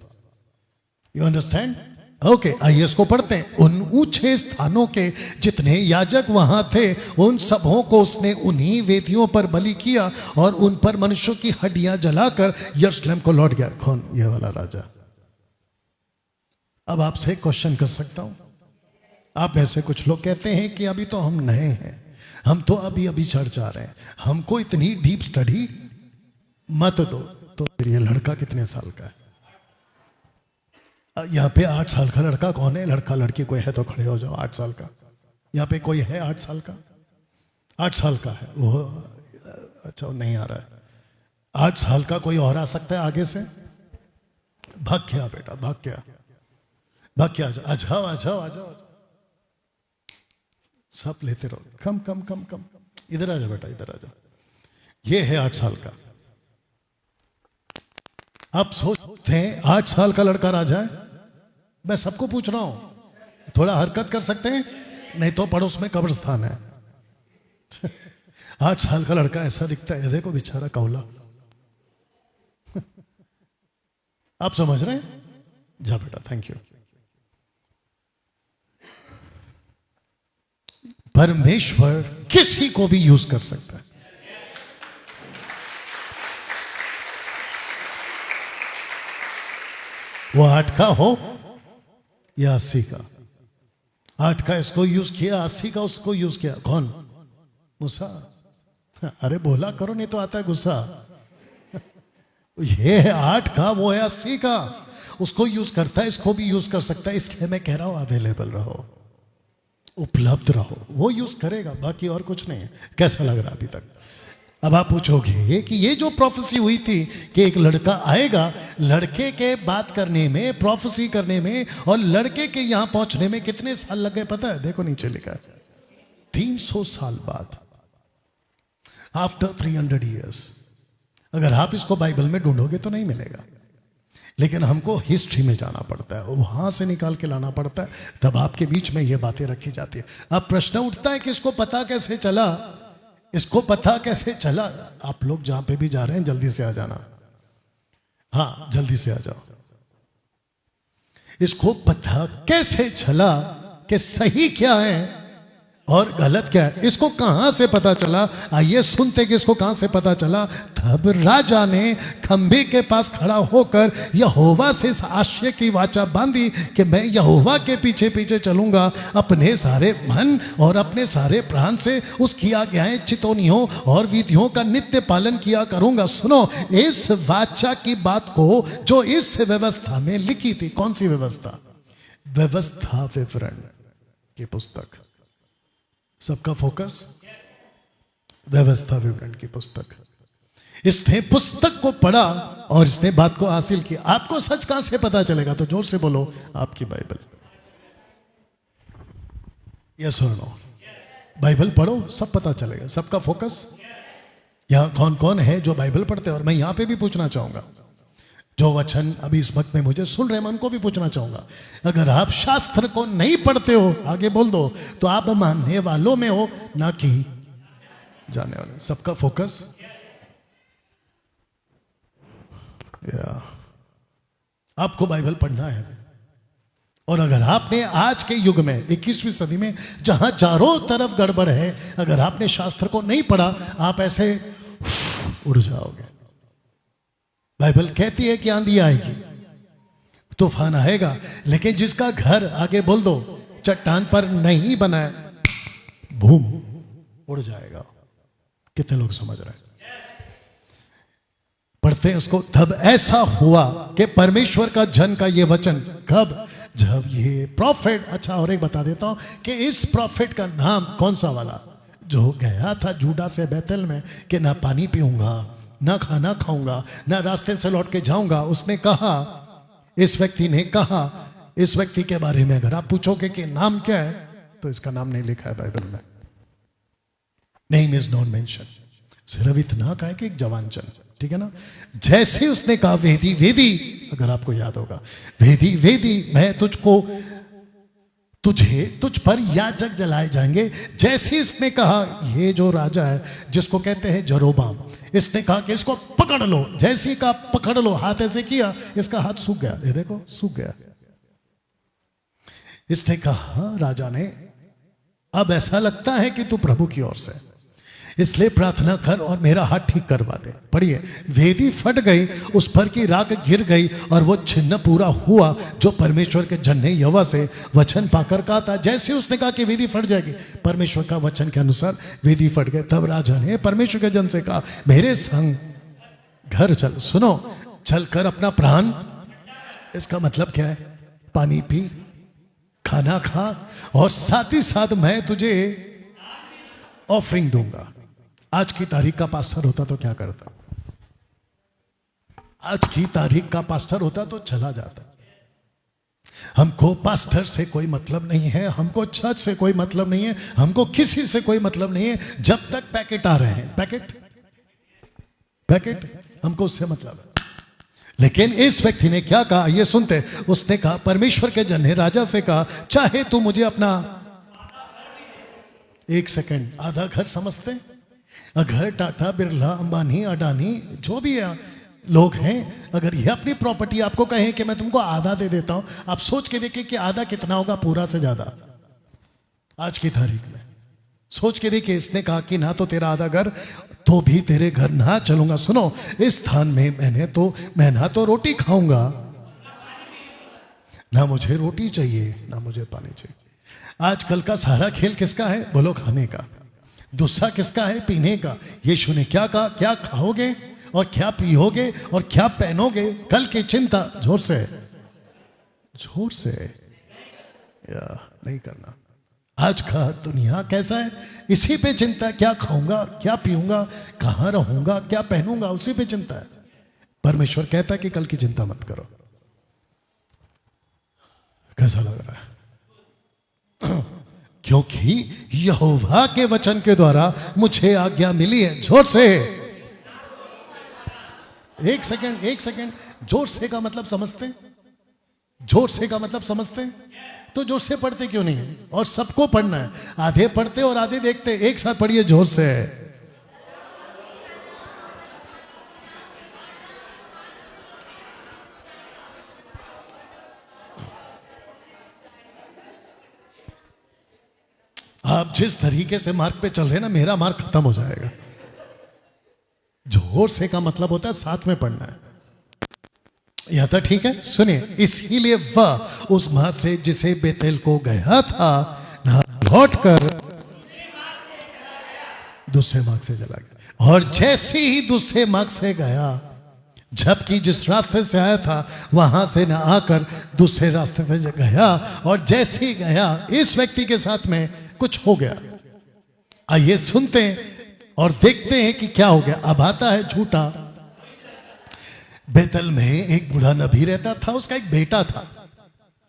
You understand? ओके, आइए इसको पढ़ते हैं। उन ऊंचे स्थानों के जितने याजक वहां थे उन सबों को उसने उन्हीं वेदियों पर बलि किया और उन पर मनुष्यों की हड्डियां जलाकर यरूशलेम को लौट गया। कौन? ये वाला राजा। अब आपसे क्वेश्चन कर सकता हूं। आप में से कुछ लोग कहते हैं कि अभी तो हम नए हैं, हम तो अभी अभी चर्च आ रहे हैं, हमको इतनी डीप स्टडी मत दो। तो फिर ये लड़का कितने साल का है? यहाँ पे 8 साल का लड़का कौन है? लड़का लड़की कोई है तो खड़े हो जाओ। 8 साल का यहाँ पे कोई है? 8 साल का? 8 साल का है वो? अच्छा, वो नहीं आ रहा है। 8 साल का कोई और आ सकता है आगे से? भाग गया बेटा, भाग गया, भाग गया। आ जाओ आ जाओ आ जाओ, सब लेते रहो। कम कम कम कम, इधर आ जाओ बेटा, इधर आ जाओ। ये है 8 साल का। आप सोचते हैं 8 साल का लड़का राजा है? मैं सबको पूछ रहा हूं, थोड़ा हरकत कर सकते हैं, नहीं तो पड़ोस में कब्रिस्तान है। 8 साल का लड़का ऐसा दिखता है, देखो बेचारा कौला। आप समझ रहे हैं? जा बेटा, थैंक यू। परमेश्वर किसी को भी यूज कर सकता है। वो 8 का हो या 80 का। 8 का इसको यूज किया, 80 का उसको यूज किया। कौन? मूसा। अरे बोला करो, नहीं तो आता है गुस्सा। ये है 8 का, वो है 80 का। उसको यूज करता है, इसको भी यूज कर सकता है। इसलिए मैं कह रहा हूं अवेलेबल रहो, उपलब्ध रहो। वो यूज करेगा, बाकी और कुछ नहीं है। कैसा लग रहा अभी तक? अब आप पूछोगे कि ये जो प्रोफेसी हुई थी कि एक लड़का आएगा, लड़के के बात करने में, प्रोफेसी करने में और लड़के के यहां पहुंचने में कितने साल लग गए पता है? देखो नीचे लिखा है 300 साल बाद, आफ्टर 300 ईयर्स। अगर आप इसको बाइबल में ढूंढोगे तो नहीं मिलेगा, लेकिन हमको हिस्ट्री में जाना पड़ता है, वहां से निकाल के लाना पड़ता है, तब आपके बीच में ये बातें रखी जाती है। अब प्रश्न उठता है कि इसको पता कैसे चला? इसको पता कैसे चला? आप लोग जहां पे भी जा रहे हैं जल्दी से आ जाना। हाँ, जल्दी से आ जाओ। इसको पता कैसे चला कि सही क्या है और गलत क्या है? इसको कहां से पता चला? आइए सुनते कि इसको कहां से पता चला। तब राजा ने खंभे के पास खड़ा होकर यहोवा से इस आशय की वाचा बांधी कि मैं यहोवा के पीछे पीछे चलूंगा, अपने सारे मन और अपने सारे प्राण से उसकी आज्ञाएं, चितौनियों और विधियों का नित्य पालन किया करूंगा। सुनो, इस वाचा की बात को जो इस व्यवस्था में लिखी थी। कौन सी व्यवस्था? व्यवस्था विवरण की पुस्तक। सबका फोकस व्यवस्था विवरण की पुस्तक। इसने पुस्तक को पढ़ा और इसने बात को हासिल की। आपको सच कहां से पता चलेगा? तो जोर से बोलो, आपकी बाइबल। यस और नो? बाइबल पढ़ो, सब पता चलेगा। सबका फोकस। यहां कौन कौन है जो बाइबल पढ़ते हैं? और मैं यहां पे भी पूछना चाहूंगा, जो वचन अभी इस वक्त में मुझे सुन रहे हैं, मैं उनको भी पूछना चाहूंगा। अगर आप शास्त्र को नहीं पढ़ते हो, आगे बोल दो, तो आप मानने वालों में हो, ना कि जाने वाले। सबका फोकस। आपको बाइबल पढ़ना है। और अगर आपने आज के युग में 21वीं सदी में जहां चारों तरफ गड़बड़ है, अगर आपने शास्त्र को नहीं पढ़ा, आप ऐसे उड़ जाओगे। बाइबल कहती है कि आंधी आएगी, तूफान आएगा, लेकिन जिसका घर, आगे बोल दो, चट्टान पर नहीं बना है, बूम, उड़ जाएगा। कितने लोग समझ रहे हैं? पढ़ते हैं उसको। तब ऐसा हुआ कि परमेश्वर का जन का ये वचन, कब? जब ये प्रॉफिट। अच्छा, और एक बता देता हूं कि इस प्रॉफिट का नाम कौन सा वाला, जो गया था जूडा से बैतल में कि ना पानी पीऊंगा, ना खाना खाऊंगा, ना रास्ते से लौट के जाऊंगा। उसने कहा, इस व्यक्ति ने कहा इस व्यक्ति के बारे में अगर आप पूछोगे कि नाम क्या है, तो इसका नाम नहीं लिखा है बाइबल में। Name is not mention. सिर्फ इतना कहा है कि एक जवान चल, ठीक है ना। जैसे उसने कहा वेदी वेदी, अगर आपको याद होगा, वेदी वेदी, मैं तुझको, तुझ पर याजक जलाए जाएंगे। जैसे इसने कहा, ये जो राजा है जिसको कहते हैं जरोबाम, इसने कहा कि इसको पकड़ लो। जैसे ही कहा पकड़ लो, हाथ ऐसे किया, इसका हाथ सूख गया। ये देखो सूख गया। इसने कहा राजा ने, अब ऐसा लगता है कि तू प्रभु की ओर से, इसलिए प्रार्थना कर और मेरा हाथ ठीक करवा दे। पढ़िए, वेदी फट गई, उस पर की राख गिर गई और वो छिन्न पूरा हुआ जो परमेश्वर के जन ने यहोवा से वचन पाकर कहा था। जैसे उसने कहा कि वेदी फट जाएगी, परमेश्वर का वचन के अनुसार वेदी फट गए। तब राजा ने परमेश्वर के जन से कहा, मेरे संग घर चल। सुनो, चलकर अपना प्राण, इसका मतलब क्या है? पानी पी, खाना खा, और साथ ही साथ मैं तुझे ऑफरिंग दूंगा। आज की तारीख का पास्टर होता तो क्या करता? आज की तारीख का पास्टर होता तो चला जाता। हमको पास्टर से कोई मतलब नहीं है, हमको चर्च से कोई मतलब नहीं है, हमको किसी से कोई मतलब नहीं है, जब तक पैकेट आ रहे हैं। पैकेट हमको उससे मतलब है। लेकिन इस व्यक्ति ने क्या कहा, ये सुनते। उसने कहा, परमेश्वर के जन ने राजा से कहा, चाहे तू मुझे अपना, एक सेकंड, आधा घर समझते? अगर टाटा बिरला अंबानी अडानी जो भी लोग हैं, अगर ये अपनी प्रॉपर्टी आपको कहें कि मैं तुमको आधा दे देता हूं, आप सोच के देखिए कि आधा कितना होगा, पूरा से ज्यादा। आज की तारीख में सोच के देखिए, इसने कहा कि ना तो तेरा आधा घर, तो भी तेरे घर ना चलूंगा। सुनो, इस स्थान में मैं ना तो रोटी खाऊंगा, ना मुझे रोटी चाहिए, ना मुझे पानी चाहिए। आजकल का सारा खेल किसका है? बोलो, खाने का। दूसरा किसका है? पीने का। यीशु ने क्या कहा? क्या खाओगे और क्या पियोगे और क्या पहनोगे, कल की चिंता जोर से या नहीं करना। आज का दुनिया कैसा है? इसी पे चिंता है, क्या खाऊंगा, क्या पीऊंगा, कहां रहूंगा, क्या पहनूंगा, उसी पे चिंता है। परमेश्वर कहता है कि कल की चिंता मत करो। कैसा लग रहा है? क्योंकि यहोवा के वचन के द्वारा मुझे आज्ञा मिली है। जोर से, एक सेकंड, जोर से का मतलब समझते? जोर से का मतलब समझते? तो जोर से पढ़ते क्यों नहीं है? और सबको पढ़ना है, आधे पढ़ते और आधे देखते। एक साथ पढ़िए जोर से। आप जिस तरीके से मार्ग पे चल रहे हैं ना, मेरा मार्ग खत्म हो जाएगा। जोर से का मतलब होता है साथ में पढ़ना है। यह तो ठीक है, सुनिए। इसीलिए वह उस मां से जिसे बेतेल को गया था, ना लौट कर दूसरे मार्ग से चला गया। और जैसे ही दूसरे मार्ग से गया, जबकि जिस रास्ते से आया था वहां से ना आकर दूसरे रास्ते से गया, और जैसे ही गया, इस व्यक्ति के साथ में कुछ हो गया। आइए सुनते हैं और देखते हैं कि क्या हो गया। अब आता है झूठा। बेतल में एक बूढ़ा नबी रहता था, उसका एक बेटा था,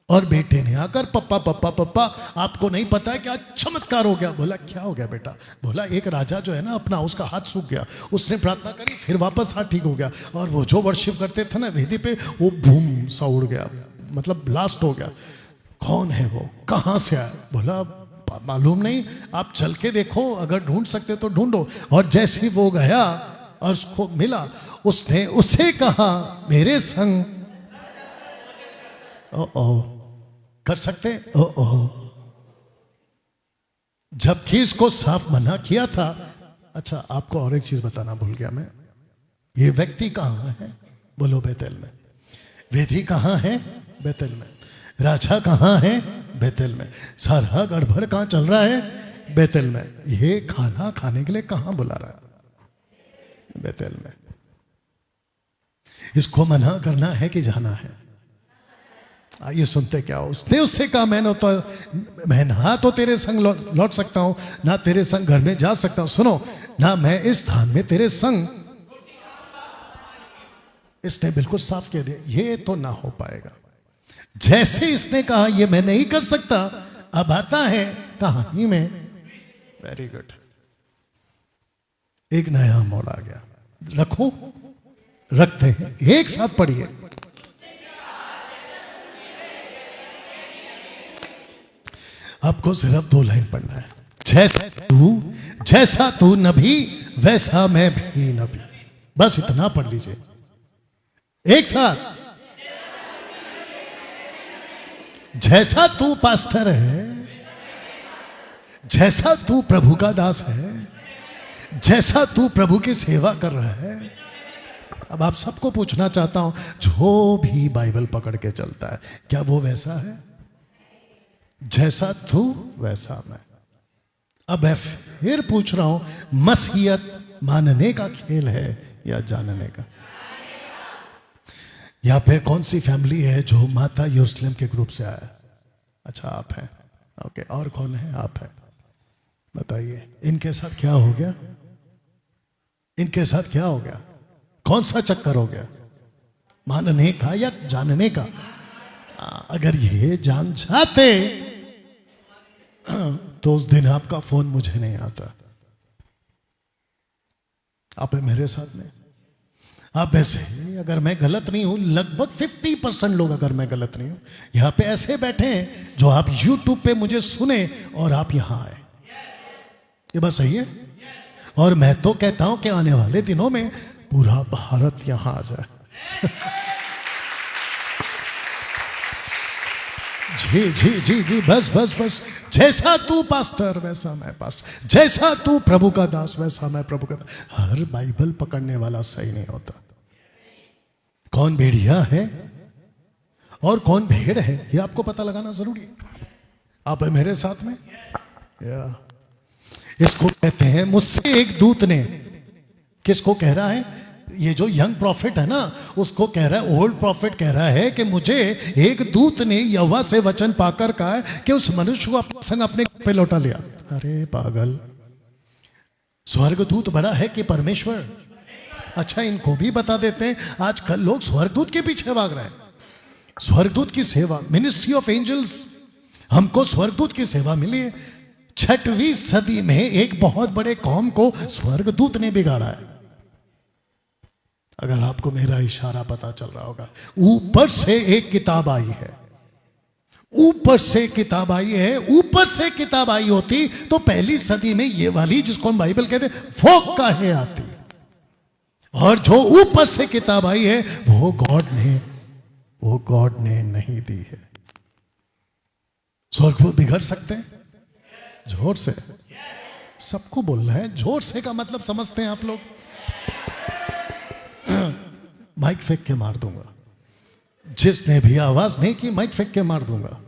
और बेटे ने आकर पप्पा पप्पा पप्पा, आपको नहीं पता है क्या चमत्कार हो गया। बोला, क्या हो गया बेटा? बोला, एक राजा जो है ना अपना, उसका हाथ सूख गया, उसने प्रार्थना करी, फिर वापस हाथ ठीक हो गया, और वो जो वर्शिप करते थे ना वेदी पे, वो बूम सा उड़ गया, मतलब ब्लास्ट हो गया। कौन है वो, कहां से आया? बोला, मालूम नहीं, आप चल के देखो, अगर ढूंढ सकते तो ढूंढो। और जैसे ही वो गया और उसको मिला, उसने उसे कहा, मेरे संग कर सकते? जबकि इसको साफ मना किया था। अच्छा, आपको और एक चीज बताना भूल गया मैं। ये व्यक्ति कहां है? बोलो, बेतेल में। वेदी कहां है? बेतेल में। राजा कहां है? बेतेल में। सारा गड़बड़ कहां चल रहा है? बेतेल में। ये खाना खाने के लिए कहां बुला रहा है? बेतेल में। इसको मना करना है कि जाना है? आइए सुनते क्या। उसने उससे कहा, मैं ना तो तेरे संग लौट सकता हूं, ना तेरे संग घर में जा सकता हूं। सुनो ना, मैं इस स्थान में तेरे संग। इसने बिल्कुल साफ कह दिया, ये तो ना हो पाएगा। जैसे इसने कहा ये मैं नहीं कर सकता, अब आता है कहानी में, वेरी गुड, एक नया मोड़ आ गया। रखो, रखते हैं, एक साथ पढ़िए। आपको सिर्फ 2 लाइन पढ़ना है। जैसा तू नबी वैसा मैं भी नबी, बस इतना पढ़ लीजिए एक साथ। जैसा तू पास्टर है, जैसा तू प्रभु का दास है, जैसा तू प्रभु की सेवा कर रहा है। अब आप सबको पूछना चाहता हूं, जो भी बाइबल पकड़ के चलता है, क्या वो वैसा है? जैसा तू वैसा मैं। अब मैं फिर पूछ रहा हूं, मसीहत मानने का खेल है या जानने का? यहां पे कौन सी फैमिली है जो माता यरूशलेम के ग्रुप से आया? अच्छा, आप हैं। ओके, और कौन है? आप हैं। बताइए, इनके साथ क्या हो गया? इनके साथ क्या हो गया? कौन सा चक्कर हो गया? मानने का या जानने का? अगर ये जान जाते तो उस दिन आपका फोन मुझे नहीं आता। आप है मेरे साथ में। आप ऐसे, अगर मैं गलत नहीं हूं, लगभग 50% लोग, अगर मैं गलत नहीं हूं, यहां पे ऐसे बैठे हैं जो आप YouTube पे मुझे सुने और आप यहां आए। ये बात सही है? और मैं तो कहता हूं कि आने वाले दिनों में पूरा भारत यहां आ जाए। जी जी जी जी, बस बस बस। जैसा तू पास्टर वैसा मैं पास्टर, जैसा तू प्रभु का दास वैसा मैं प्रभु का दास। हर बाइबल पकड़ने वाला सही नहीं होता। कौन भेड़िया है और कौन भेड़ है, ये आपको पता लगाना जरूरी है। आप है मेरे साथ में? इसको कहते हैं, मुझसे एक दूत ने, किसको कह रहा है? ये जो यंग प्रॉफिट है ना, उसको कह रहा है, ओल्ड प्रॉफिट कह रहा है कि मुझे एक दूत ने यहोवा से वचन पाकर कहा है कि उस मनुष्य को अपने संग अपने पे लौटा लिया। अरे पागल, स्वर्गदूत बड़ा है कि परमेश्वर? अच्छा, इनको भी बता देते हैं। आजकल लोग स्वर्गदूत के पीछे भाग रहे हैं। स्वर्गदूत की सेवा, मिनिस्ट्री ऑफ एंजल्स, हमको स्वर्गदूत की सेवा मिली है। 6वीं सदी में एक बहुत बड़े कौम को स्वर्गदूत ने बिगाड़ा है। अगर आपको मेरा इशारा पता चल रहा होगा, ऊपर से एक किताब आई है, ऊपर से किताब आई है। ऊपर से किताब आई होती तो पहली सदी में ये वाली, जिसको हम बाइबल कहते हैं, वो काहे आती? और जो ऊपर से किताब आई है वो गॉड ने नहीं दी है। स्वर्गदूत बिगड़ सकते हैं? जोर से, सबको बोलना है जोर से का मतलब समझते हैं आप लोग? माइक फेंक के मार दूंगा। जिसने भी आवाज नहीं की, माइक फेंक के मार दूंगा।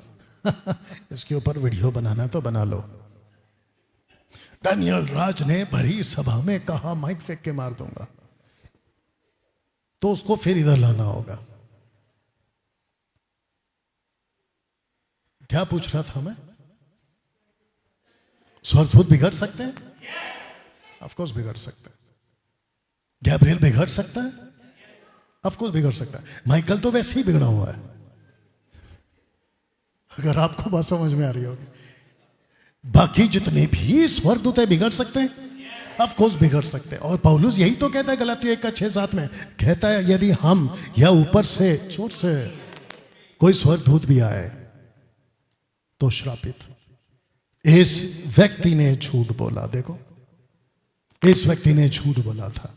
इसके ऊपर वीडियो बनाना तो बना लो। दानियल राज ने भरी सभा में कहा माइक फेंक के मार दूंगा, तो उसको फिर इधर लाना होगा। क्या पूछ रहा था मैं? स्वर्गदूत बिगड़ सकते हैं? ऑफ कोर्स बिगड़ सकते हैं। गैब्रियल बिगड़ सकता है? ऑफ कोर्स बिगड़ सकता है। माइकल तो वैसे ही बिगड़ा हुआ है, अगर आपको बात समझ में आ रही होगी। बाकी जितने भी स्वर्गदूत है बिगड़ सकते हैं? ऑफ कोर्स बिगड़ सकते हैं। और पौलुस यही तो कहता है गलातियों 1:6-7 में, कहता है यदि हम या ऊपर से चोट से कोई स्वर्गदूत भी आए तो श्रापित। इस व्यक्ति ने झूठ बोला। देखो, इस व्यक्ति ने झूठ बोला था।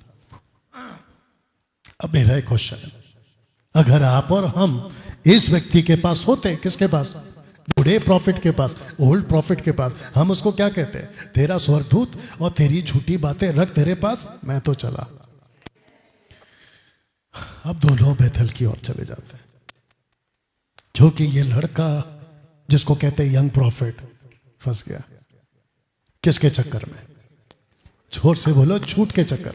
अब मेरा एक क्वेश्चन है, अगर आप और हम इस व्यक्ति के पास होते, किसके पास? बूढ़े प्रॉफिट के पास, ओल्ड प्रॉफिट के पास, हम उसको क्या कहते हैं? तेरा स्वर्गदूत और तेरी झूठी बातें रख तेरे पास, मैं तो चला। अब दोनों बेथल की ओर चले जाते हैं, क्योंकि ये लड़का जिसको कहते हैं यंग प्रॉफिट फंस गया। किसके चक्कर में? जोर से बोलो, झूठ के चक्कर।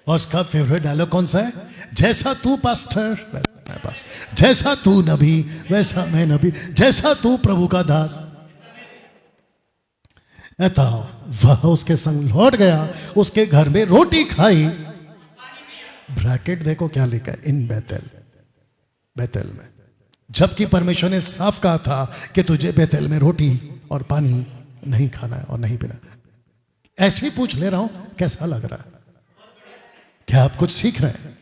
और उसका फेवरेट डायलॉग कौन सा है? जैसा तू पास्टर मैं पास, जैसा तू नबी वैसा मैं नबी, जैसा तू प्रभु का दास। ऐसा वह उसके संग लौट गया, उसके घर में रोटी खाई। ब्रैकेट देखो क्या लिखा है, इन बेतेल, बेतेल में। जबकि परमेश्वर ने साफ कहा था कि तुझे बेतेल में रोटी और पानी नहीं खाना है और नहीं पीना। ऐसे ही पूछ ले रहा हूं, कैसा लग रहा है? क्या आप कुछ सीख रहे हैं?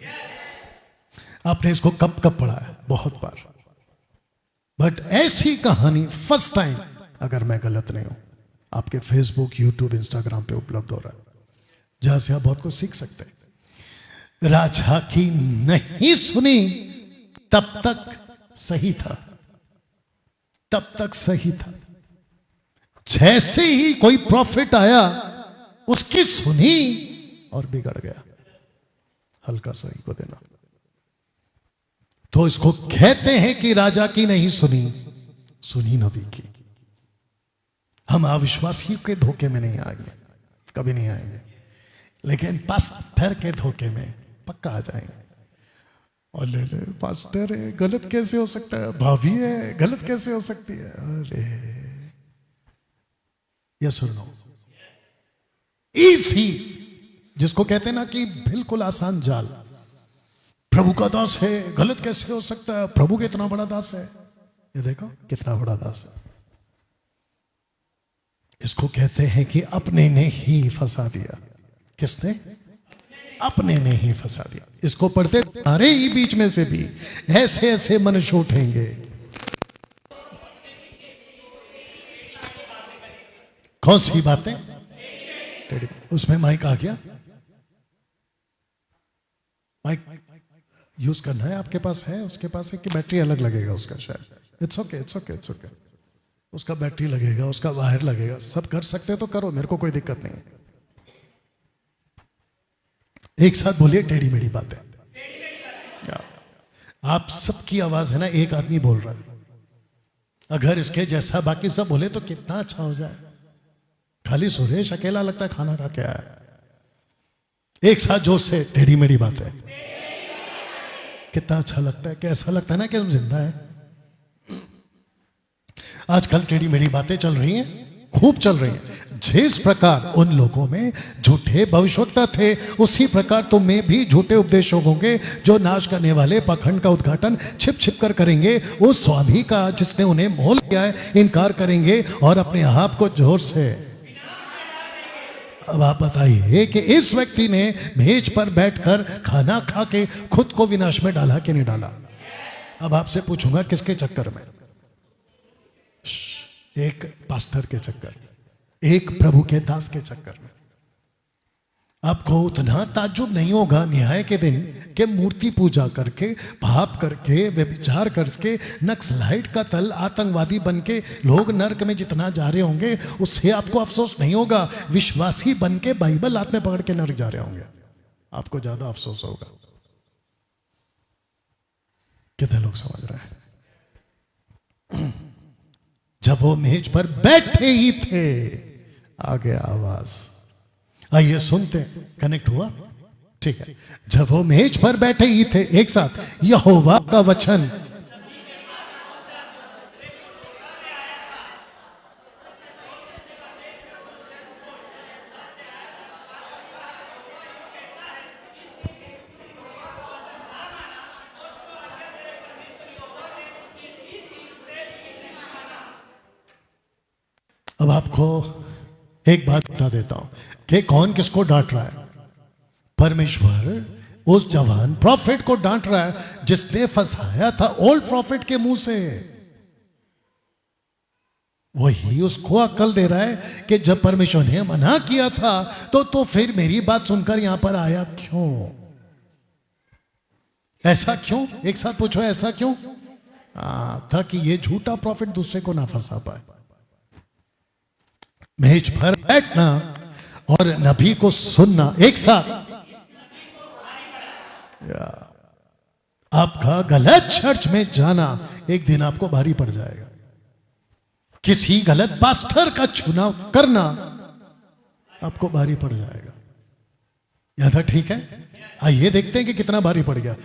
आपने इसको कब कब पढ़ा है? बहुत बार। बट ऐसी कहानी फर्स्ट टाइम, अगर मैं गलत नहीं हूं, आपके फेसबुक, यूट्यूब, इंस्टाग्राम पे उपलब्ध हो रहा है, जहां से आप बहुत कुछ सीख सकते हैं। राजा की नहीं सुनी तब तक सही था, तब तक सही था। जैसे ही कोई प्रॉफिट आया उसकी सुनी और बिगड़ गया। हल्का सा को देना। तो इसको कहते हैं कि राजा की नहीं सुनी, सुनी नबी की। हम अविश्वासियों के धोखे में नहीं आएंगे, कभी नहीं आएंगे, लेकिन पास्टर के धोखे में पक्का आ जाएंगे। और ले पास्टर है, गलत कैसे हो सकता है? भाभी है, गलत कैसे हो सकती है? अरे ये सुनो, इसी जिसको कहते हैं ना कि बिल्कुल आसान जाल, प्रभु का दास है, गलत कैसे हो सकता है? प्रभु के इतना बड़ा दास है, ये देखो कितना बड़ा दास है। इसको कहते हैं कि अपने ने ही फंसा दिया। किसने? अपने ने ही फंसा दिया। इसको पढ़ते सारे ही बीच में से भी ऐसे ऐसे मनुष्य उठेंगे। कौन सी बातें? उसमें माइक आ गया, माइक यूज करना है, आपके पास है, उसके पास है कि बैटरी अलग लगेगा उसका? शायद it's okay, it's okay, it's okay. उसका बैटरी लगेगा, उसका वायर लगेगा, सब कर सकते तो करो, मेरे को कोई दिक्कत नहीं है। एक साथ बोलिए, टेढ़ी मेढ़ी बातें। आप सबकी आवाज है ना, एक आदमी बोल रहा है। अगर इसके जैसा बाकी सब बोले तो कितना अच्छा हो जाए। खाली सुरेश अकेला लगता है खाना खा के आया। एक साथ जोर से, टेढ़ी मेढ़ी बातें। कितना अच्छा लगता है, कैसा लगता है ना कि हम जिंदा है। आजकल टेढ़ी मेढ़ी बातें चल रही हैं, खूब चल रही हैं। जिस प्रकार उन लोगों में झूठे भविष्यवक्ता थे, उसी प्रकार तुम में भी झूठे उपदेशक होंगे, जो नाश करने वाले पाखंड का उद्घाटन छिप छिप कर करेंगे। उस स्वामी का जिसने उन्हें मोल किया है इनकार करेंगे और अपने आप को जोर से। अब आप बताइए कि इस व्यक्ति ने मेज पर बैठकर खाना खा के खुद को विनाश में डाला कि नहीं डाला? अब आपसे पूछूंगा, किसके चक्कर में? एक पास्टर के चक्कर, एक प्रभु के दास के चक्कर में। आपको उतना ताज्जुब नहीं होगा न्याय के दिन के मूर्ति पूजा करके, पाप करके, व्यभिचार करके, नक्सलाइट का तल, आतंकवादी बनके लोग नरक में जितना जा रहे होंगे, उससे आपको अफसोस नहीं होगा। विश्वासी बनके बाइबल हाथ में पकड़ के नरक जा रहे होंगे, आपको ज्यादा अफसोस होगा। कितने लोग समझ रहे हैं? जब वो मेज पर बैठे ही थे, आ गया आवाज। आइए सुनते हैं, कनेक्ट हुआ? ठीक है। जब वो मेज पर बैठे ही थे, एक साथ, यहोवा का वचन। अब आपको एक बात बता देता हूं कि कौन किसको डांट रहा है। परमेश्वर उस जवान प्रॉफिट को डांट रहा है जिसने फंसाया था ओल्ड प्रॉफिट के मुंह से। वही उसको अक्ल दे रहा है कि जब परमेश्वर ने मना किया था तो फिर मेरी बात सुनकर यहां पर आया क्यों? ऐसा क्यों? एक साथ पूछो, ऐसा क्यों? ताकि ये झूठा प्रॉफिट दूसरे को ना फंसा पाए। मेज पर बैठना और नबी को सुनना एक साथ। आपका गलत चर्च में जाना एक दिन आपको भारी पड़ जाएगा। किसी गलत पास्टर का चुनाव करना आपको भारी पड़ जाएगा। यह था, ठीक है? आइए देखते हैं कि कितना भारी पड़ गया।